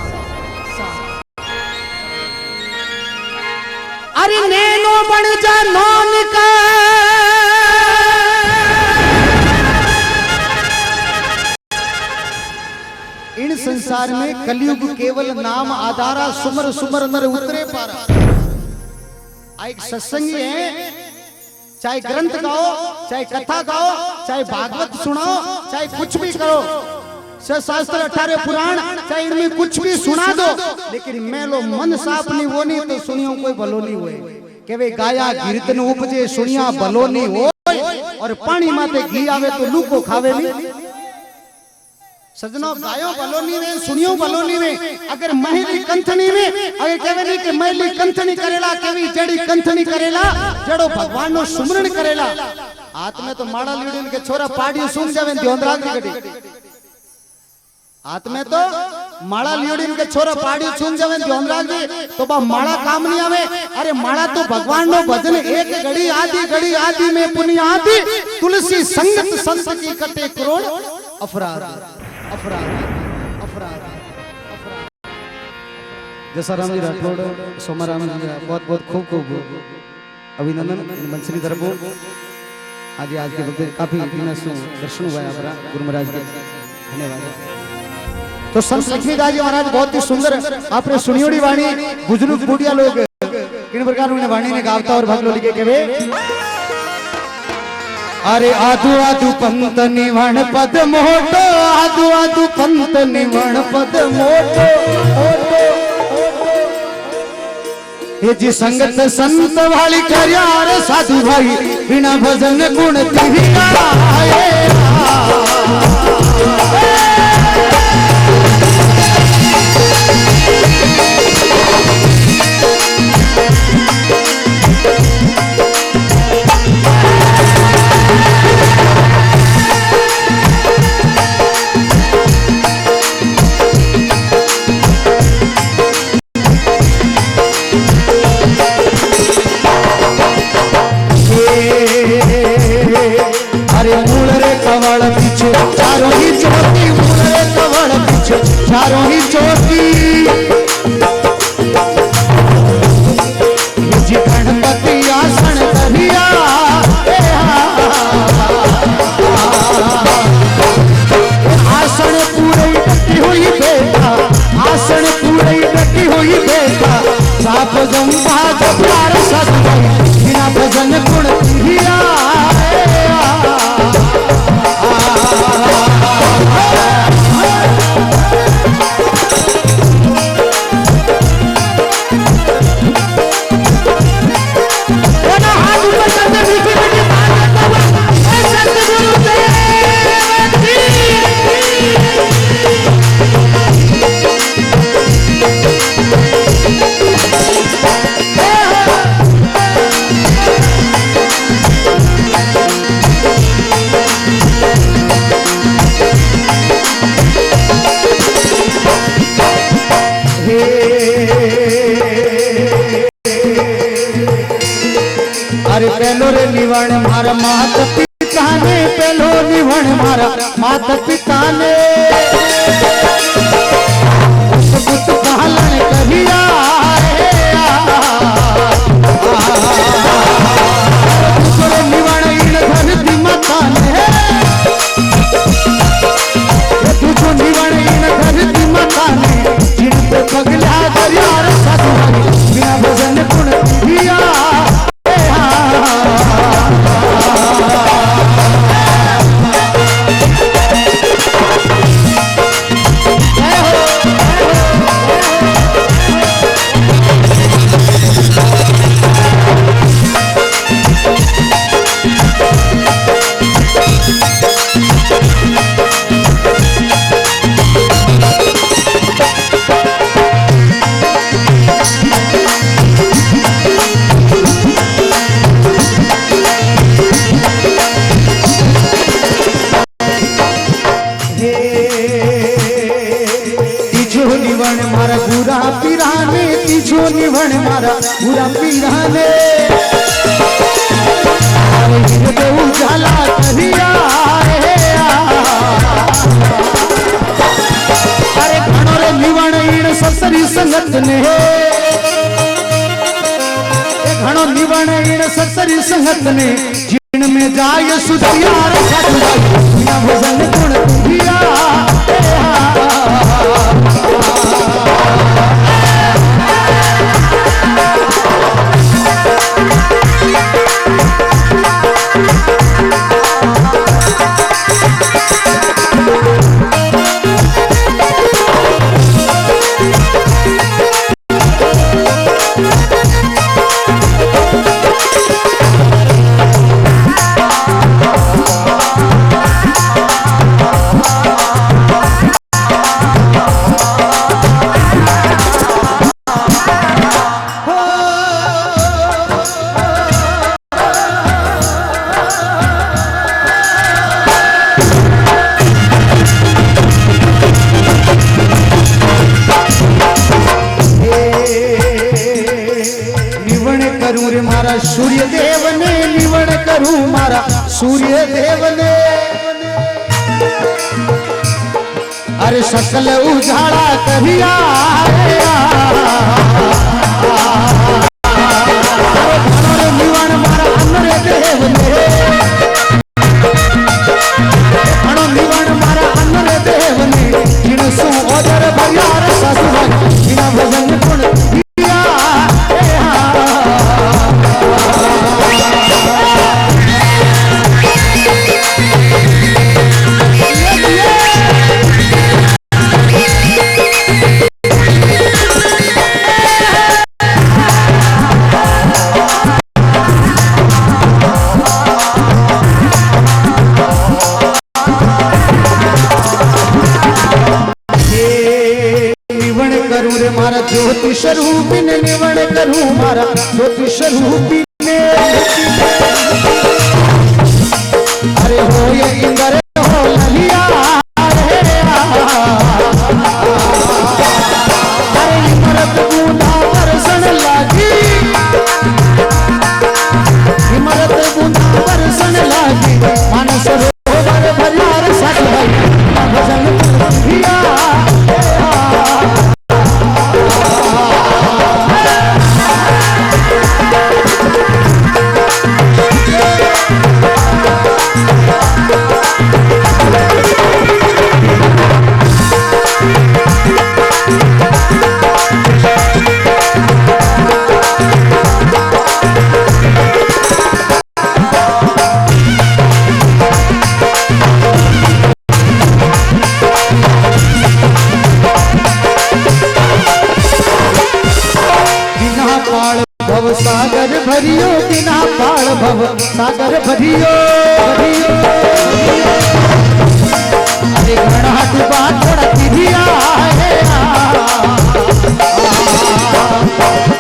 अरे नैनो बन जा नौन का इन संसार में कलयुग केवल नाम आधारा सुमर सुमर नर उतरे पारा एक सत्संगी है चाहे ग्रंथ गाओ चाहे कथा गाओ चाहे भागवत सुनाओ चाहे कुछ भी करो शास्त्र 18 पुराण चाहे इनमें कुछ भी सुना दो लेकिन मेलो मन साफ नहीं वो नहीं तो सुनियो कोई भलो नहीं हुए के वे गाया कीर्तन उपजे सुनिया भलो नहीं हो और पानी माते घी आवे तो लूको खावे नहीं सजनो गायो भलो नहीं वे सुनियो भलो नहीं वे अगर महली कंथनी में अगर कहवे नहीं कि महली कंथनी करेला केवी जड़ी कंथनी करेला जड़ो भगवान नो सुमरण करेला हाथ में तो माड़ा लीड़न के छोरा पाड़ी सुन जावे ध्यान राख गडी हाथ में तो माड़ा लियोड़ी के छोरा पाड़ी छून जावे ध्यान राख दे तो बा माड़ा काम नहीं आवे अरे माड़ा तो भगवान नो भजन एक घड़ी आदि में पुण्य आदि तुलसी संगत संत की कटे करोड़ अपराध अपराध अपराध जैसा राम जी राठौड़ सोमा राम जी बहुत बहुत खूब खूब अभिनंदन मंचनी तरफ आज आज के वक्त काफी दर्शन हुआ है गुरु महाराज के धन्यवाद। तो संत लक्ष्मीदास जी महाराज बहुत ही सुंदर आपने सुनियोड़ी वाणी बुजुर्ग बुढ़िया लोग इन प्रकार उन्हें वाणी ने गावता और भगलो लिखे के वे अरे आदु आदु पंत निवण पद मोटो आदु आदु पंत निवण पद मोटो ये जी संगत संत वाली करियार साधु भाई बिना भजन गुण तिहिया चारों ही चोटी जी गणपति आसन करिया आसन निवण मारा मात पिता ने पहलो निवण मारा मात पिता ने पुत पालन करिया दूसरे निवण इन धरती माता ने दूसरो निवण इन धरती माता ने जिन पे पगला दरिया साधुवानी बिना भजन गुण दिया निवण मारा पूरा पीराने उजाला करिया अरे घणो रे निवण इन ससरी संगत ने घणो निवण इन ससरी संगत ने जिन में जाय सुधियार बिना भजन गुण दिया सूर्य देव ने निवण करूं मारा सूर्य देव ने अरे सकल उजाड़ा करिया निवण मारा अन्नरे देव ने निवण मारा अन्नरे देव ने जिन सु ओदर भरियार सासुवान बिना भजन गुण ज्योतिष रूपी ने निवण करूं मारा ज्योतिष रूपी ने अरे हो ये इंद्र हो ललिया अरे इमरत बूंदा बरसन लागी इमरत बूंदा बरसन लागी मानस रोवर भरियार साथ भजन किया सागर भरियो बिना पाल भव सागर भरियो अरे घनाट बात दिया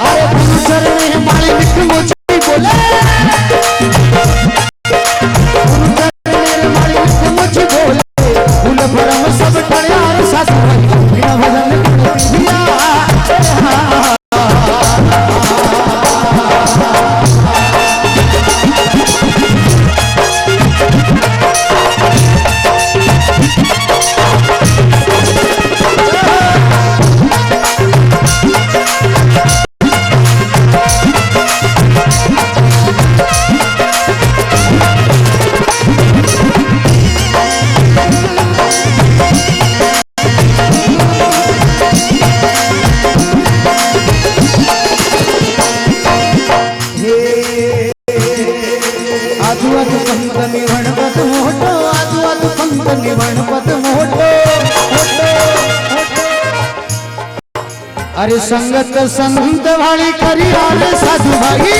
अरे गुरुचर ने माली मिठ मुझे बोले गुरुचर ने माली मिठ मुझे बोले फूल भरम सब टड़ियार सासु बिना भजन दिया आजू आजू पंत निवणपत मोठो आजू आजू पंत निवणपत मोठो अरे संगत संत वाली करी रे साधु भाई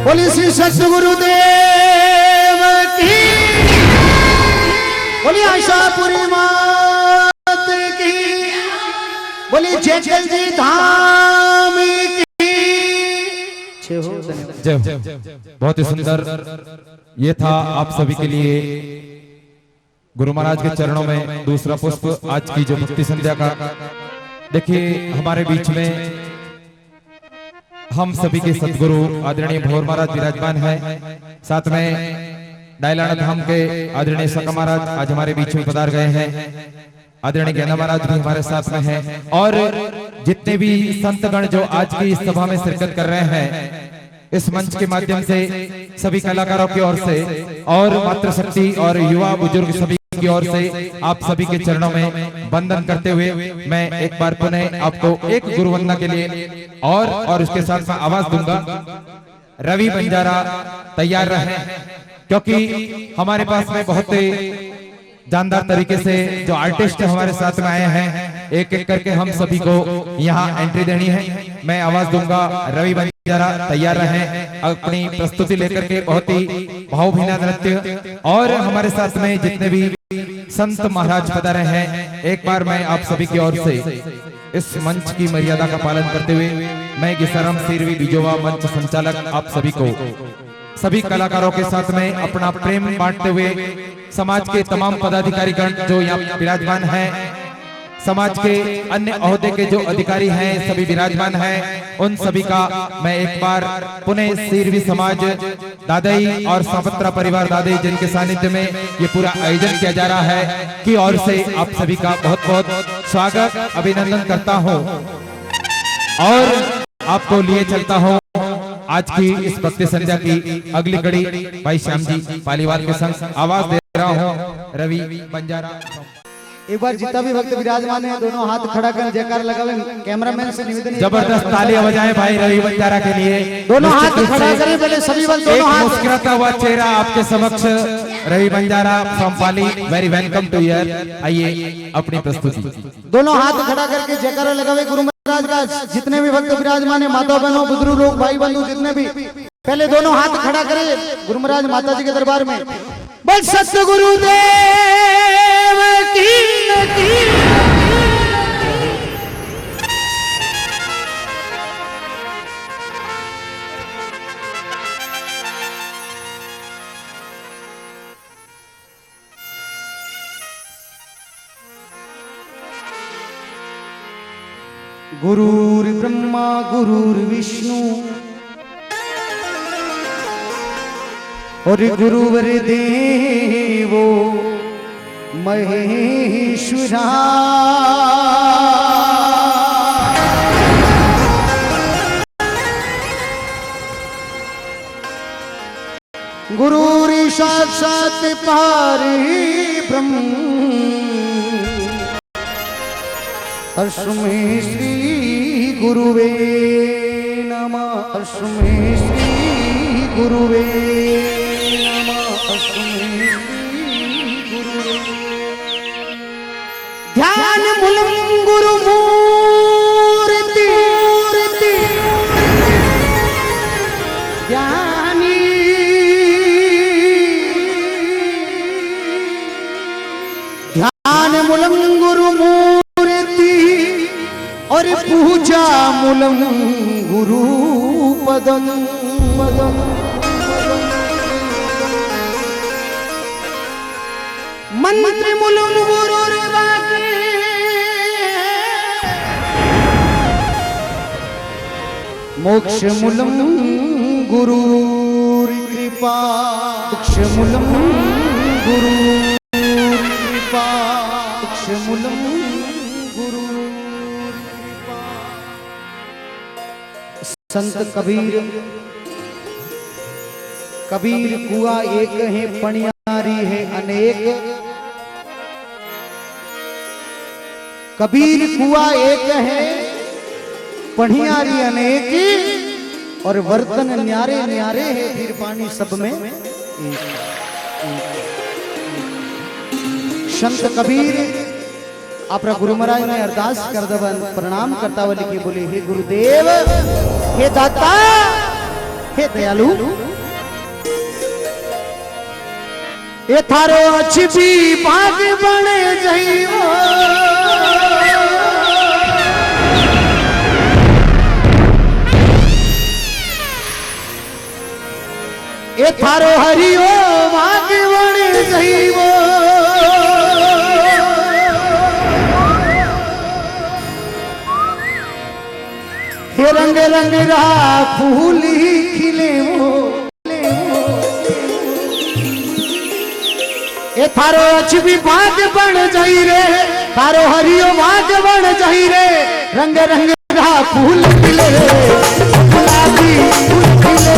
बोलिए श्री सतगुरुदेव की बोलिए आशापुरी मात की बोलिए जयचल जी धाम की जय। बहुत ही सुंदर ये था आप सभी के लिए गुरु महाराज के चरणों में दूसरा पुष्प आज की जो भक्ति संध्या का। देखिए हमारे बीच में हम सभी के सदगुरु आदरणीय भोर महाराज विराजमान है, साथ में डायलाना धाम के आदरणीय सका महाराज आज हमारे बीच में पधार गए हैं, आदरणीय ज्ञाना महाराज भी हमारे साथ में हैं, और जितने भी संतगण जो आज की इस सभा में शिरकत कर रहे हैं इस मंच के माध्यम से सभी कलाकारों की ओर से और मातृशक्ति और युवा बुजुर्ग सभी की ओर से आप सभी के चरणों में वंदन करते हुए मैं एक बार पुनः आपको एक गुरु वंदना के लिए और उसके साथ मैं आवाज दूंगा। रवि बंजारा तैयार रहे, क्योंकि हमारे पास में बहुत जानदार तरीके से जो आर्टिस्ट हमारे साथ में आए हैं एक एक करके हम सभी को यहाँ एंट्री देनी है। मैं आवाज दूंगा, रवि बंजारा तैयार रहे अपनी प्रस्तुति लेकर के। बहुत ही भावभीना नृत्य और हमारे साथ में जितने भी संत महाराज पधारे हैं, एक बार मैं आप सभी की ओर से इस मंच की मर्यादा का पालन करते हुए मैं गिसाराम सिरवी बिजोवा मंच संचालक आप सभी को सभी कलाकारों के साथ में अपना प्रेम बांटते हुए समाज के तमाम पदाधिकारीगण जो यहाँ विराजमान हैं, समाज के अन्य ओहदे के जो अधिकारी हैं सभी विराजमान हैं, उन सभी का मैं एक बार पुनः सिरवी समाज दादई और सापत्रा परिवार दादई जिनके सानिध्य में ये पूरा आयोजन किया जा रहा है की ओर से आप सभी का बहुत बहुत स्वागत अभिनंदन करता हूँ और आपको लिए चलता हूँ आज की इस भक्ति संध्या की अगली कड़ी भाई श्याम जी पालीवाल के संग आवाज दे रहा हूँ रवि बंजारा। एक बार जितना भी भक्त विराजमान है दोनों हाथ खड़ा कर जयकार लगावे। कैमरामैन से निवेदन है जबरदस्त तालियां बजाएं भाई रवि बंजारा के लिए। दोनों हाथ खड़ा करें पहले सभी बल दोनों हाथ। मुस्कुराता हुआ चेहरा आपके समक्ष Ravi Banjara from Pali, very welcome to here. आइए अपनी प्रस्तुति दोनों हाथ खड़ा करके जयकार लगावे गुरु महाराज का। जितने भी भक्त विराजमान है, माता बहनों बुजुर्ग लोग भाई बंधु जितने भी, पहले दोनों हाथ खड़ा करें गुरु महाराज माता जी के दरबार में। बस सतगुरुदेव की गुरुर्ब्रह्मा गुरुर्विष्णु और गुरुवर देवो महेश्वरा। गुरुरि साक्षात् परब्रह्म तस्मै श्री गुरुवे नमः। नमः तस्मै श्री गुरुवे नमः तस्मै श्री गुरुवे ध्यान मूलम गुरु मूर्ति ज्ञानी ध्यान मूलम गुरु मूर्ति और पूजा मूलम गुरु पदम मंत्र मूलम गुरु मोक्ष मूलम गुरु कृपा मोक्ष मूलम गुरु कृपा मोक्ष मूलम गुरु कृपा। संत कबीर कुआ एक है पणियारी है अनेक। कबीर कुआ एक है पणियारी अनेक और वर्तन न्यारे न्यारे है फिर पानी सब में एक। संत कबीर अपना गुरु महाराज ने अरदास कर दबन प्रणाम करता हुआ लिखे बोले हे गुरुदेव हे दाता हे दयालु ये थारो अच्छी बाग बने जाइयो ये थारो हरिओ बाग बने जाइयो हे रंग रंग रहा फूल ही खिले वो ए थारो अच्छी बाग बन जाई रे थारो हरियो बाग बन जाई रे रंग रंग रहा फूल खिले रे गुलाबी फूल खिले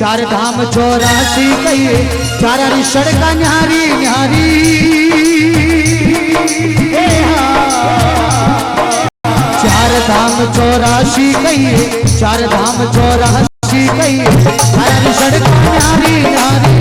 चार धाम 84 कहिए चार सड़का न्यारी न्यारी चार धाम 84 कहिए चार धाम 84 कहिए चार सड़का न्यारी न्यारी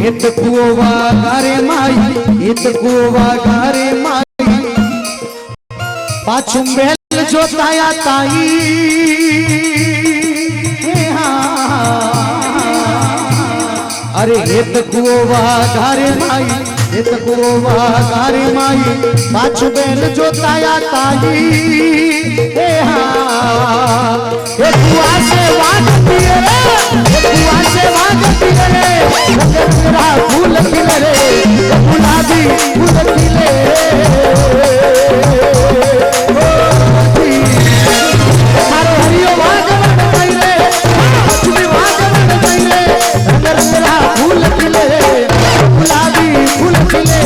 इत कुआ गारे माई इत कुआ गारे माई पाछुम बेल जोताया ताई अरे एक कुओवा घारे माई, एक कुओवा घारे माई, पाछू बेल जोताया ताई। हे हाँ, एक कुआ से वागती रे, एक कुआ से वागती रे, तेरा फूल खिले रे, गुलाबी फूल खिले। मारो हरियो वागवन गई रे, तुम्हें वागवन गई रे, तेरा फूल खिले रे, गुलाबी फूल खिले।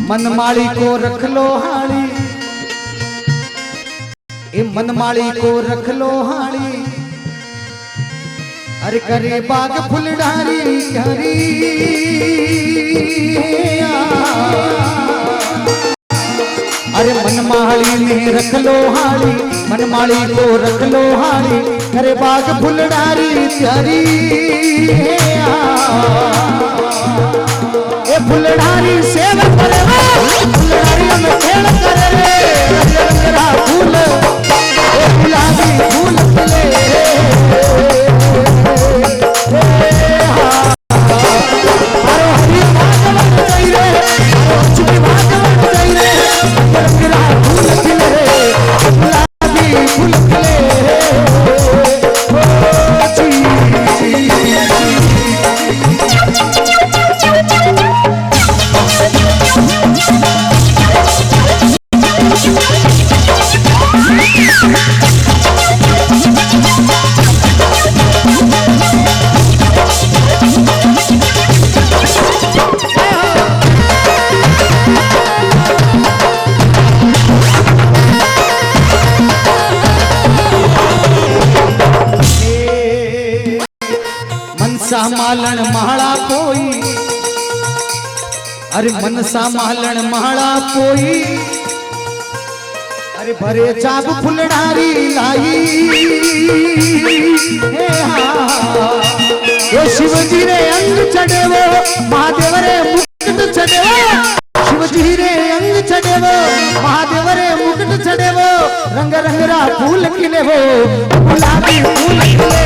मनमाड़ी को रख लो हाड़ी, ए मनमाड़ी को रख लो हाड़ी, अरे करे बाग फुलडारी हरी। अरे मनमाड़ी में रख लो हाड़ी, मनमाड़ी को रख लो हाड़ी, करे बाग फुलडारी हरी। ए फुलडारी सेवा करे, फुलडारी में खेल करे रे, तेरा फूल ए गुलाबी फूल खिले। अरे हरी भागवत गई रे, चुपी भागवत गई रे, तेरा फूल खिले रे, गुलाबी फूल खिले। मनसा मालन माला कोई, अरे मनसा मालन माला कोई, अरे भरे चाब फुलडारी लाई। हे हाँ, ये शिवजी रे अंग चढ़ेवो, महादेव रे मुकुट चढ़ेवो, शिवजी रे अंग चढ़ेवो, महादेव रे मुकुट चढ़ेवो, रंग रंगरा फूल खिलेवो, गुलाबी फूल खिले।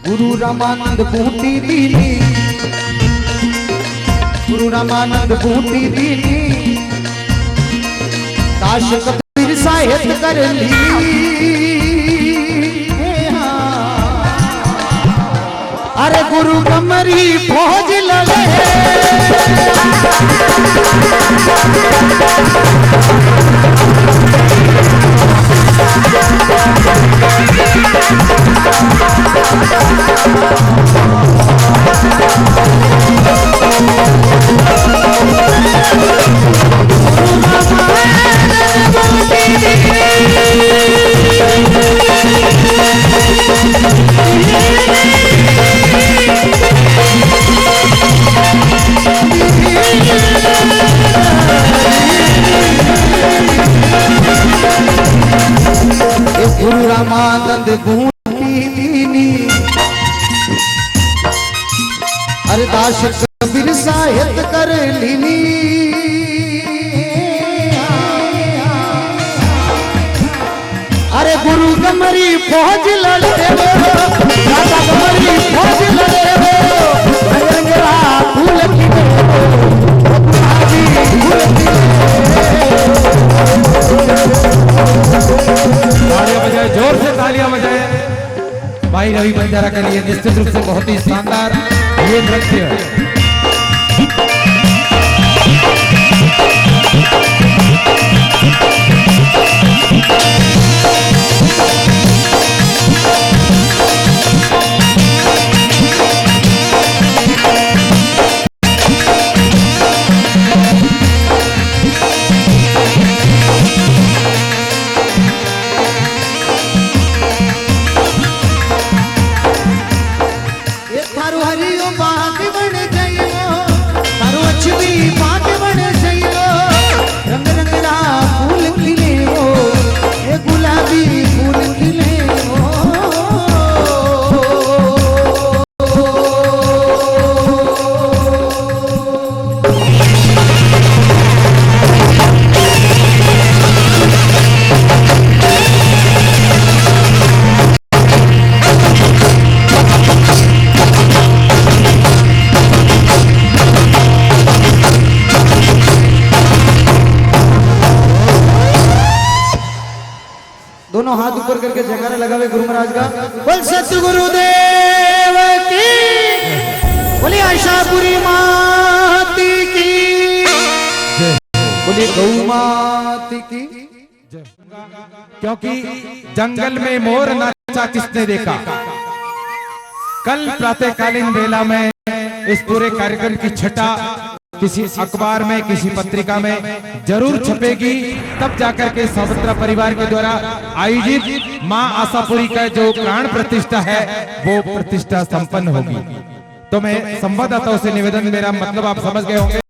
गुरु रामानंद बूटी दीनी, गुरु रामानंद बूटी दीनी, काश कबीर साहित्य कर ली। अरे गुरु कमरी फौज लगे, गुरु गुरु रामानंद बूटी दीनी अरदास कबीर साहित्य कर लीनी अरे गुरु कमरी फौज लड़े हो राजा कमरी फौज लड़े हो रंगरा फूल खिले फूल तालियां बजाए, जोर से तालियां बजाए भाई रवि बंजारा के लिए। निश्चित रूप से बहुत ही शानदार ये नृत्य। दोनों हाथ ऊपर करके जयकारा लगावे गुरु महाराज का। बोल सतगुरुदेव की, बोलिए आशापुरी माती की, बोलिए गौ माती की। क्योंकि जंगल में मोर नाचा किसने देखा। कल प्रातःकालीन बेला में इस पूरे कार्यक्रम की छटा किसी अखबार में, किसी पत्रिका में जरूर छपेगी, तब जाकर के सावत्रा परिवार के द्वारा आयोजित मां आशापुरी का जो प्राण प्रतिष्ठा है वो प्रतिष्ठा संपन्न होगी। तो मैं संवाददाताओं से निवेदन, मेरा मतलब आप समझ गए होंगे,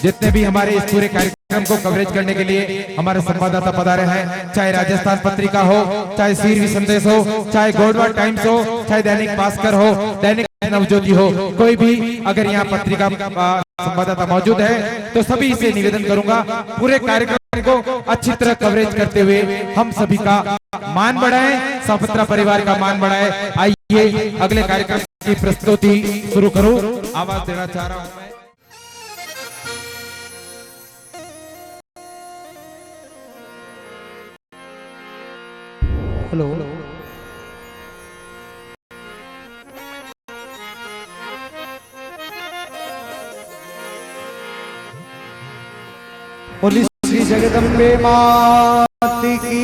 जितने भी हमारे इस पूरे कार्यक्रम को कवरेज करने के लिए हमारे संवाददाता पधारे हैं, चाहे राजस्थान पत्रिका हो, चाहे सीरवी संदेश हो, चाहे गोडवा टाइम्स हो, चाहे दैनिक भास्कर हो, दैनिक नवज्योति हो, कोई भी अगर यहाँ पत्रिका संवाददाता मौजूद है तो सभी से निवेदन करूंगा पूरे कार्यक्रम को अच्छी तरह कवरेज करते हुए हम सभी का मान बढ़ाएं, सावत्रा परिवार का मान बढ़ाएं। आइए अगले कार्यक्रम की प्रस्तुति शुरू करूं। आवाज देना चाह रहा हूं मैं। हेलो, बोली श्री जगदम्बे माती की,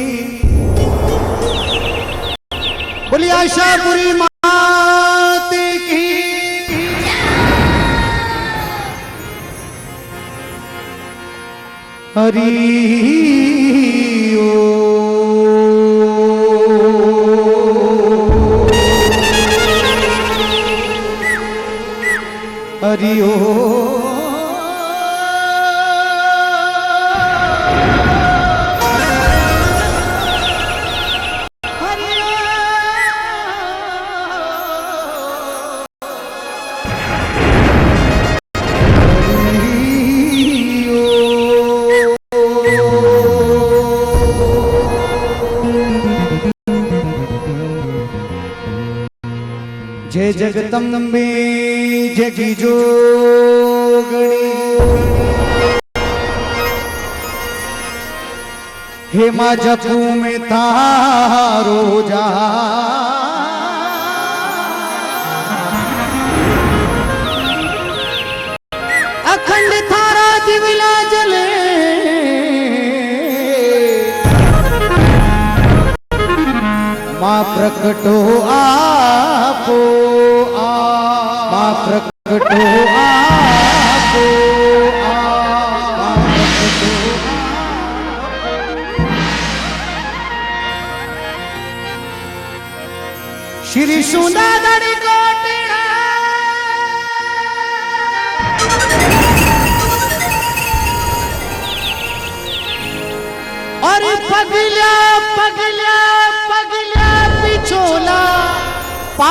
बोली आशापुरी माती की। हरि हरि ओ। जय जगदम्बे जगी जोगणी, हे मां जपू में तारो जा, अखंड थारा दिवला जले, मां प्रकटो आपो आ, मां प्रकटो आपो आ, मां प्रकटो श्री सुंदर कोटिड़ा और पगला पगला पगला पिछोला पा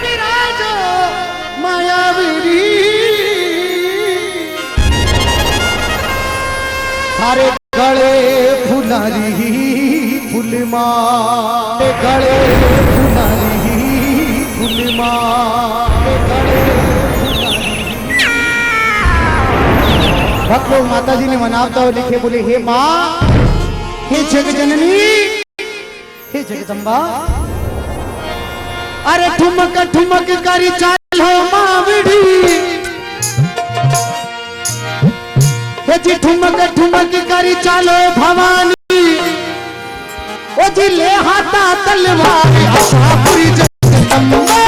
विराजो मायावी थारे गले फुलारी फुलमा गले फुलारी फुलमा भक्त लोग माता जी ने मनावता हुए लिखे बोले हे माँ हे जग जननी हे जगदम्बा अरे ठुमक ठुमक करी चालो मावड़ी हे जी ठुमक ठुमक करी चालो भवानी ओ जी ले हाथा तलवार आशापुरी जगदम्बा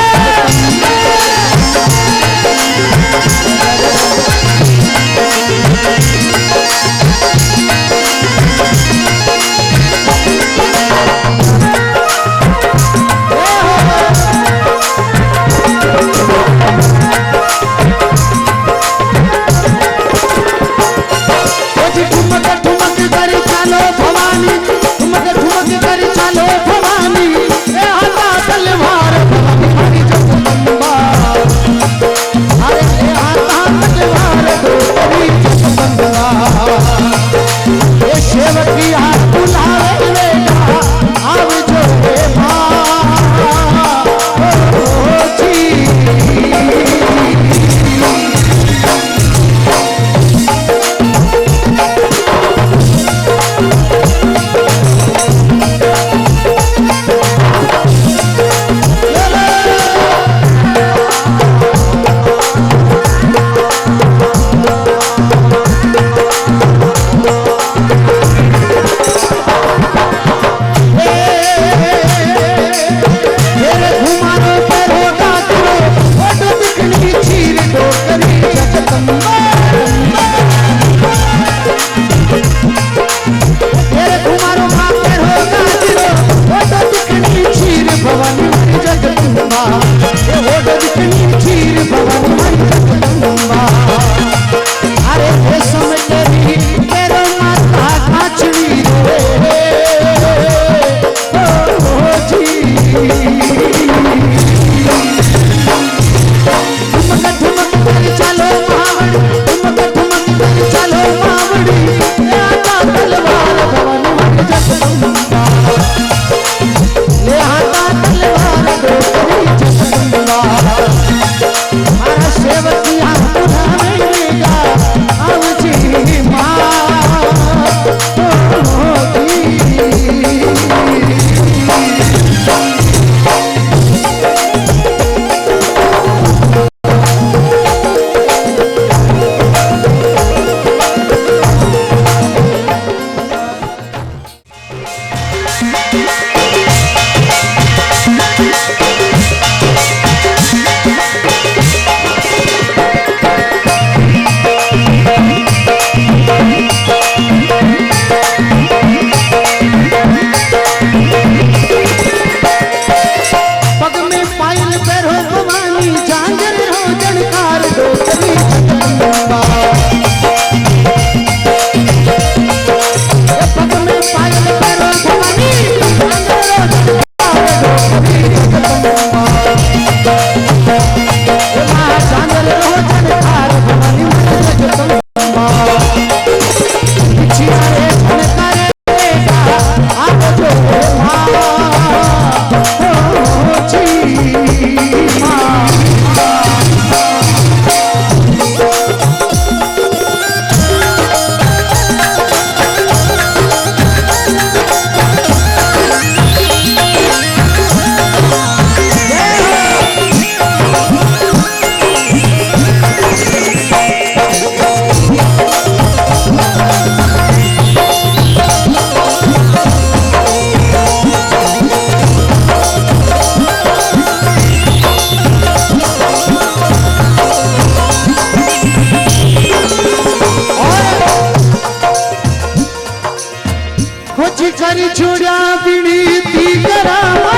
करी छोड़ा विनीति करावा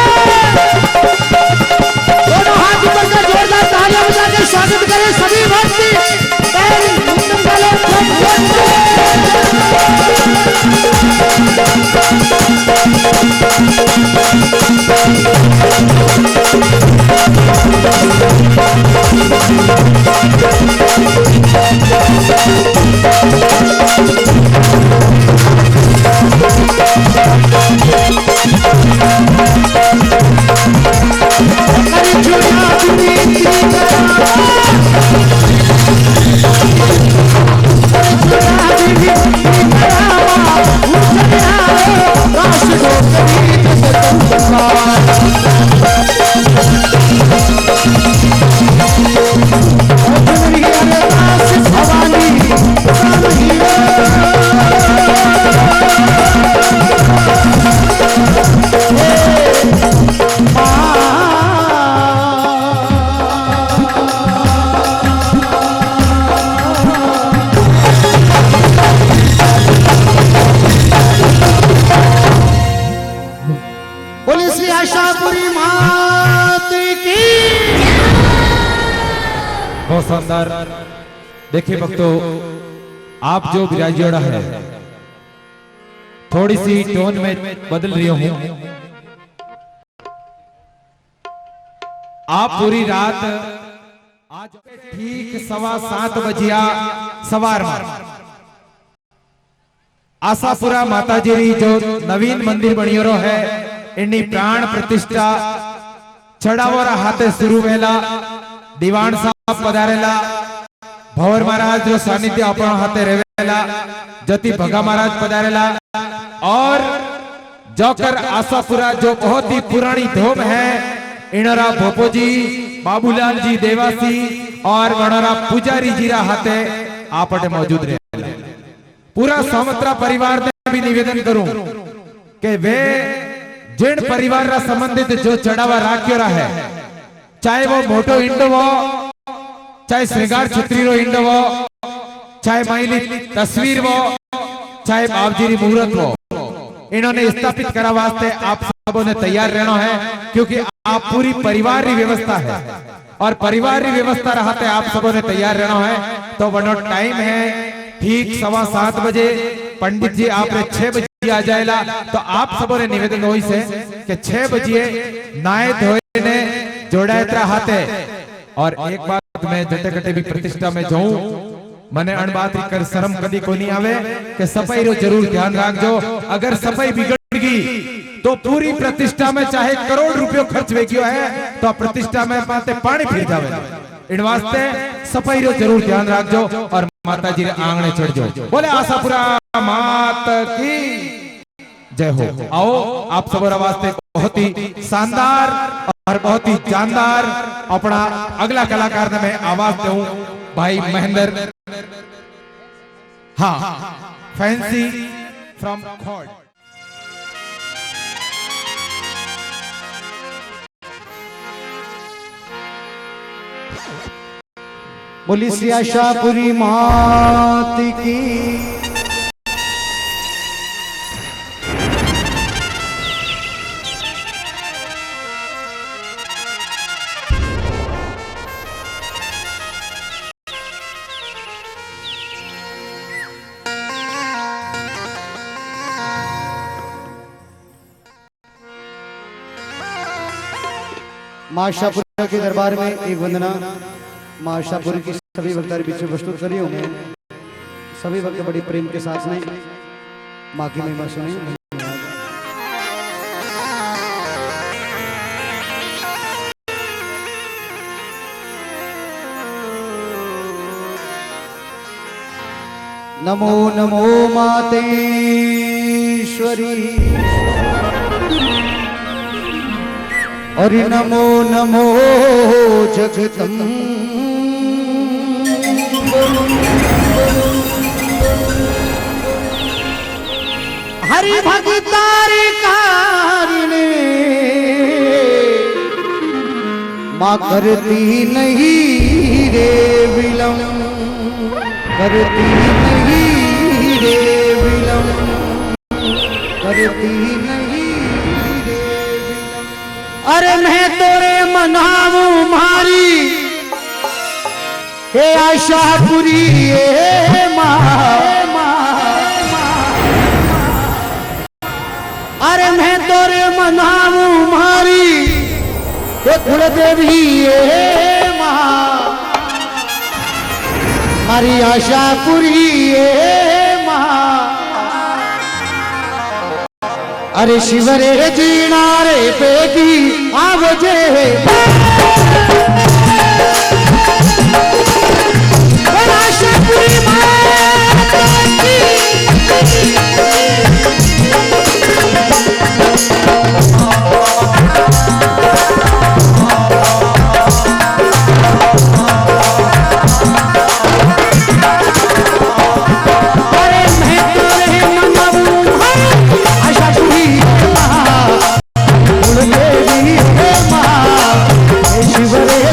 दोनों हाथ ऊपर कर जोरदार तालियां बजा के स्वागत करें सभी भक्ति बहुत शानदार। देखिए भक्तों, आप जो विराजोड़ा है थोड़ी सी टोन में बदल रही हूं। आप पूरी रात आज ठीक 7:15 बजिया सवार में आशापुरा माताजी री जो नवीन मंदिर बनियो है इन्नी प्राण प्रतिष्ठा चढ़ावोरा हाथे शुरू वेला दीवान साहब पधारेला भंवर महाराज जो सानिध्य अपना हाथे रेवेला जति भगा महाराज पधारेला और जोकर आशापुरा जो बहुत ही पुरानी धोम है इनरा भोपोजी बाबूलाल जी देवासी और वनरा पुजारी जीरा हाथे आपटे मौजूद रहे। पूरा सोमत्रा परिवार ने भी निवेदन करूं कि वे जिन परिवार रा संबंधित जो चढ़ावा राख्यो रहा है, चाहे वो मोटो इंडो हो, चाहे श्रृंगार छत्री रो इंडो हो, चाहे माइली तस्वीर वो, चाहे बाबजीरी मुहूर्त वो, इन्होंने स्थापित करा वास्ते आप सबों ने तैयार रहना है क्योंकि आप पूरी परिवार की व्यवस्था है और परिवार की व्यवस्था रहते आप सबों ने तैयार रहना है। तो वनो टाइम है ठीक 7:15 बजे, पंडित जी आपने 6 बजे आ जाएगा। तो आप सबों ने निवेदन हुई से कि 6 बजे नाये धोए ने जोड़ायत्रा हाथे। और एक बात मैं जटे कटे भी प्रतिष्ठा में जाऊं, मने अणबात कर शर्म कदी को नहीं आवे कि सफाई रो जरूर ध्यान रखजो। अगर सफाई बिगड़ गई तो पूरी प्रतिष्ठा में चाहे करोड़ रुपयो खर्च वे गयो है तो प्रतिष्ठा में माते पानी फिर जावे। इन वास्ते सफाई रो जरूर ध्यान रखजो और माताजी रे आंगणे चढ़जो। बोले आशापुरा मात की जय हो। आओ आप सबों वास्ते बहुत ही शानदार और बहुत ही जानदार अपना अगला कलाकार ने मैं आवाज दूं भाई महेंद्र, हाँ फैंसी फ्रॉम खोड़। बोली श्री आशापुरी मात की। मां आशापुरा के दरबार में एक वंदना मां आशापुरी की सभी भक्त बीच में प्रस्तुत करी हूँ। सभी भक्त बड़ी प्रेम के साथ में मां की महिमा सुनी। नमो नमो मातेश्वरी और नमो नमो जगदम्ब। हरि भक्तारी कारिणे माँ करती नहीं रे विलम्ब, करती नहीं रे विलम्ब, करती नहीं रे विनम। अरे मैं तोरे मनाऊं मारी हे आशा पूरी ए माँ, अरे मैं तोरे मनाऊं मारी हे कुल देवी ए माँ, मारी आशा पूरी ए माँ। अरे शिवरे जीना रे पेगी आवजे आशा पूरी माता की। शिवरे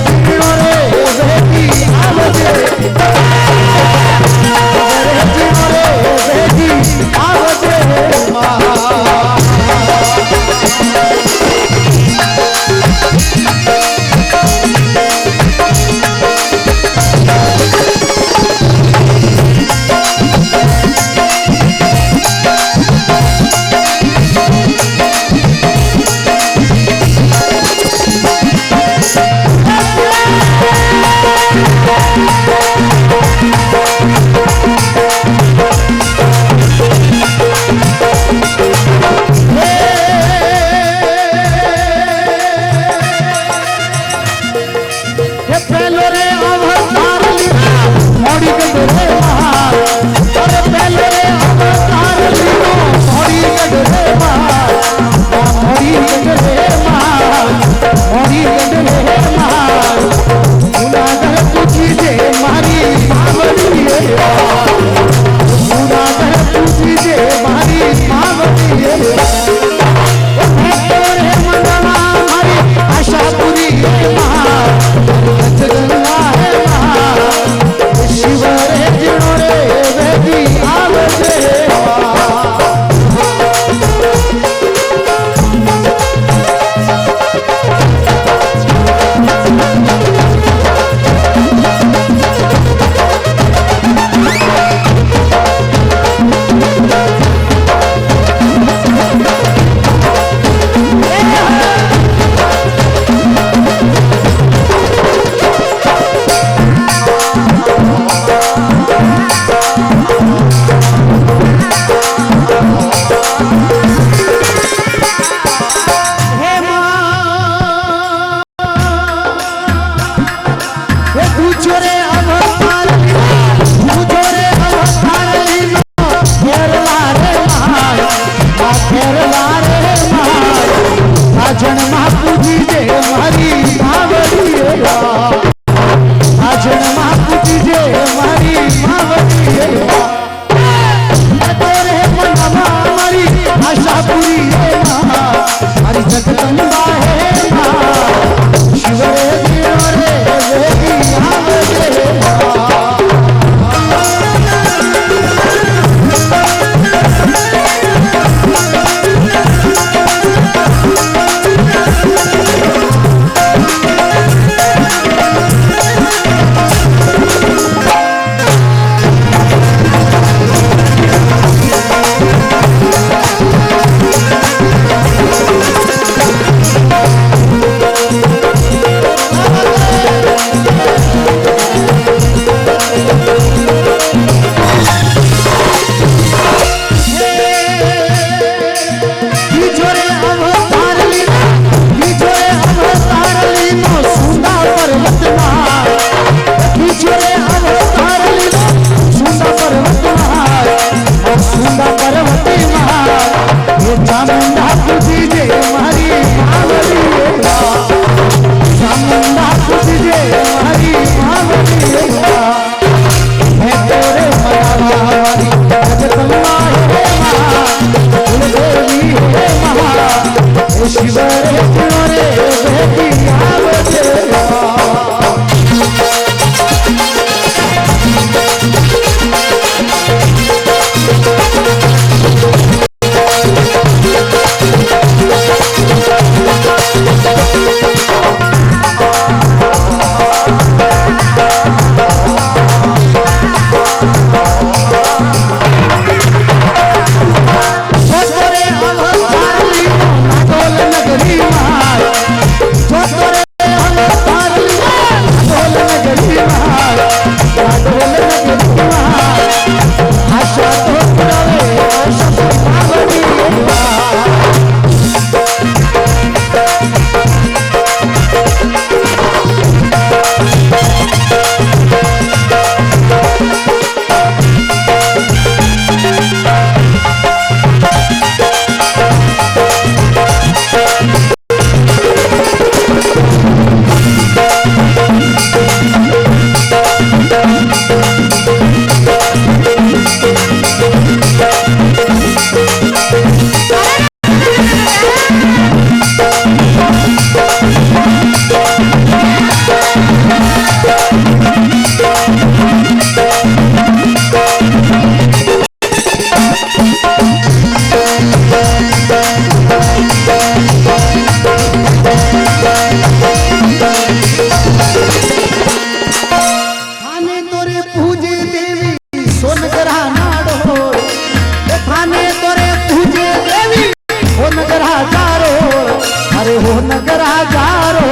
नगर हजारो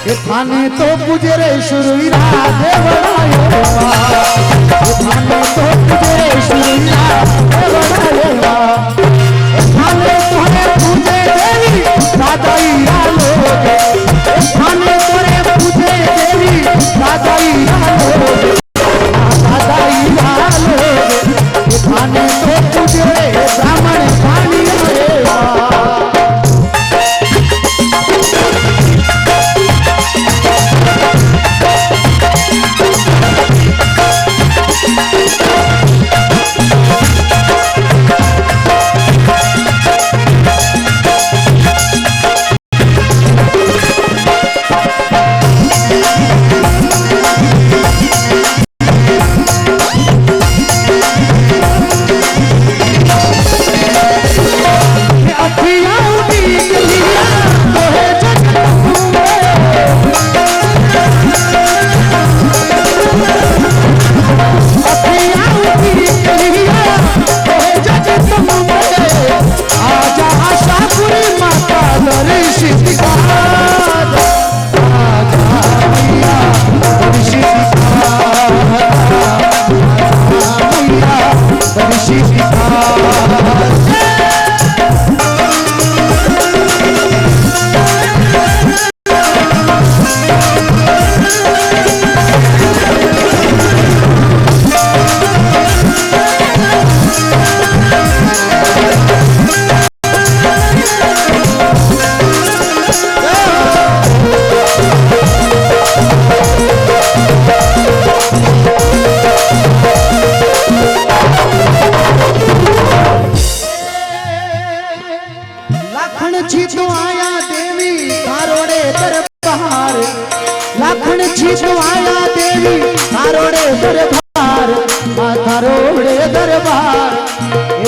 ये थाने तो पुजरे शुरुईरा देवरायवा ये थाने तो पुजरे शुरुईरा देवरायवा थाने तोरे पूजे देवी दादाईरा लोगे थाने तोरे पूजे देवी दादाईरा लोगे दादाईरा लोगे ये थाने तो पुजरे ब्राह्मण पानी रेवा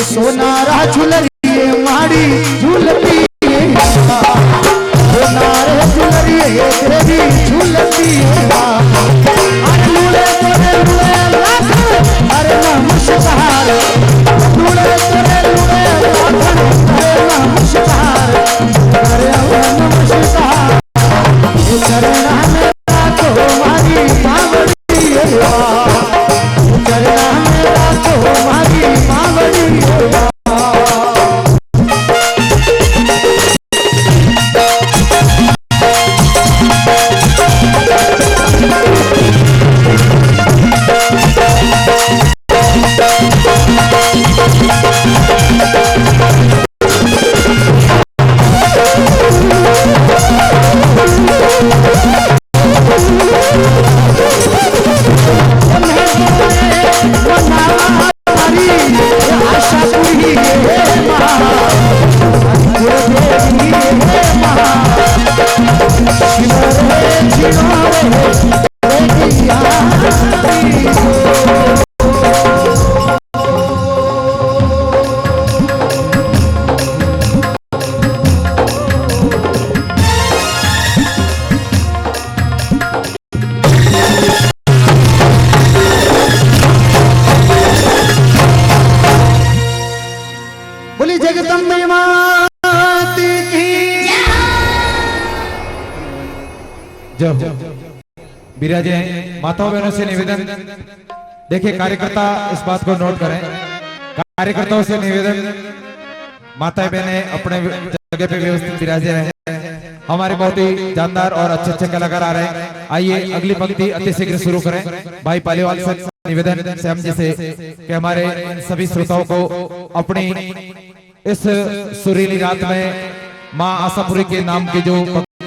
सोनारा झुलरिए माड़ी झुलती सोनारे झुलरिए देवी झुलती लूड़े तोरे लूड़े लाखन अरे नमस्कार लूड़े तोरे लूड़े लाखन अरे नमस्कार अरे नमस्कार चरणा मेरा तो मारी बावड़ी चरणा मेरा तो मारी बावड़ी विराजे माताओं बहनों से निवेदन देखिए कार्यकर्ता इस बात को नोट करें कार्यकर्ताओं से निवेदन माताएं बहनें अपने जगह पे व्यवस्थित विराजे रहे हमारे बहुत ही जानदार और अच्छे अच्छे कलाकार आ रहे हैं आइए अगली पंक्ति अति शीघ्र शुरू करें भाई पालीवाल से निवेदन श्याम जी से कि हमारे सभी श्रोताओं को अपनी इस सुरीली रात में माँ आशापुरी के नाम की जो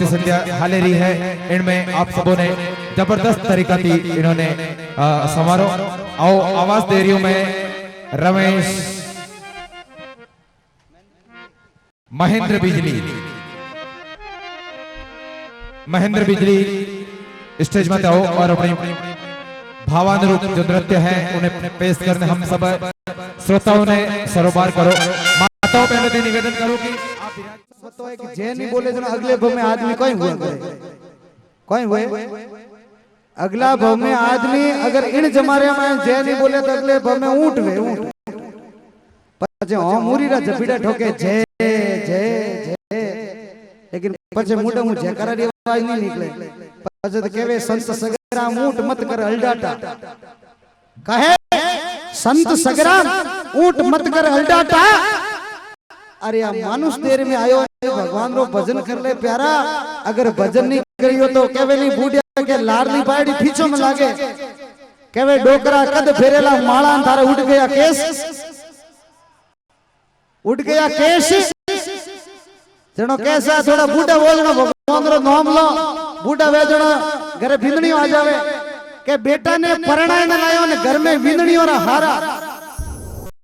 संध्या हालेरी है इनमें आप सबों ने जबरदस्त तरीका थी इन्होंने समारोह आओ आवाज दे रही हूं मैं रमेश महेंद्र बिजली स्टेज में आओ और अपनी भावानुरूप जो नृत्य है उन्हें पेश करने हम सब श्रोताओं ने सरोबार करो माताओं बहनों से निवेदन करो कि तो है कि जय नहीं बोले तो अगले भव में आदमी कोई हुए अगला भव में आदमी अगर इन जमारे में जय नहीं बोले तो अगले भव में ऊंट पर जो मुरी रा जबीड़ा ठोके जय जय जय लेकिन પછી મોઢે હું જયકારાની અવાજ નહીં નીકળે પછી તો કહેવે સંત સગરામ ઊંટ મત કર હલડાટા કહે संत सगराम ऊंट मत कर हलडाटा अरे आ मानुष देर में आयो भगवान रो भजन कर ले प्यारा अगर भजन नहीं करियो तो केवे नहीं बूढ़िया के लारली बाड़ी पीछो में लागे केवे डोकरा कद फेरेला माला थारे उठ गया केश जनो कैसा थोड़ा बूढ़ा बोलना भगवान रो नाम लो बूढ़ा वेजणो घरे भिंदणियों आ जावे के बेटा ने परणाई न लायो ने घर में वींदणियों रा हारा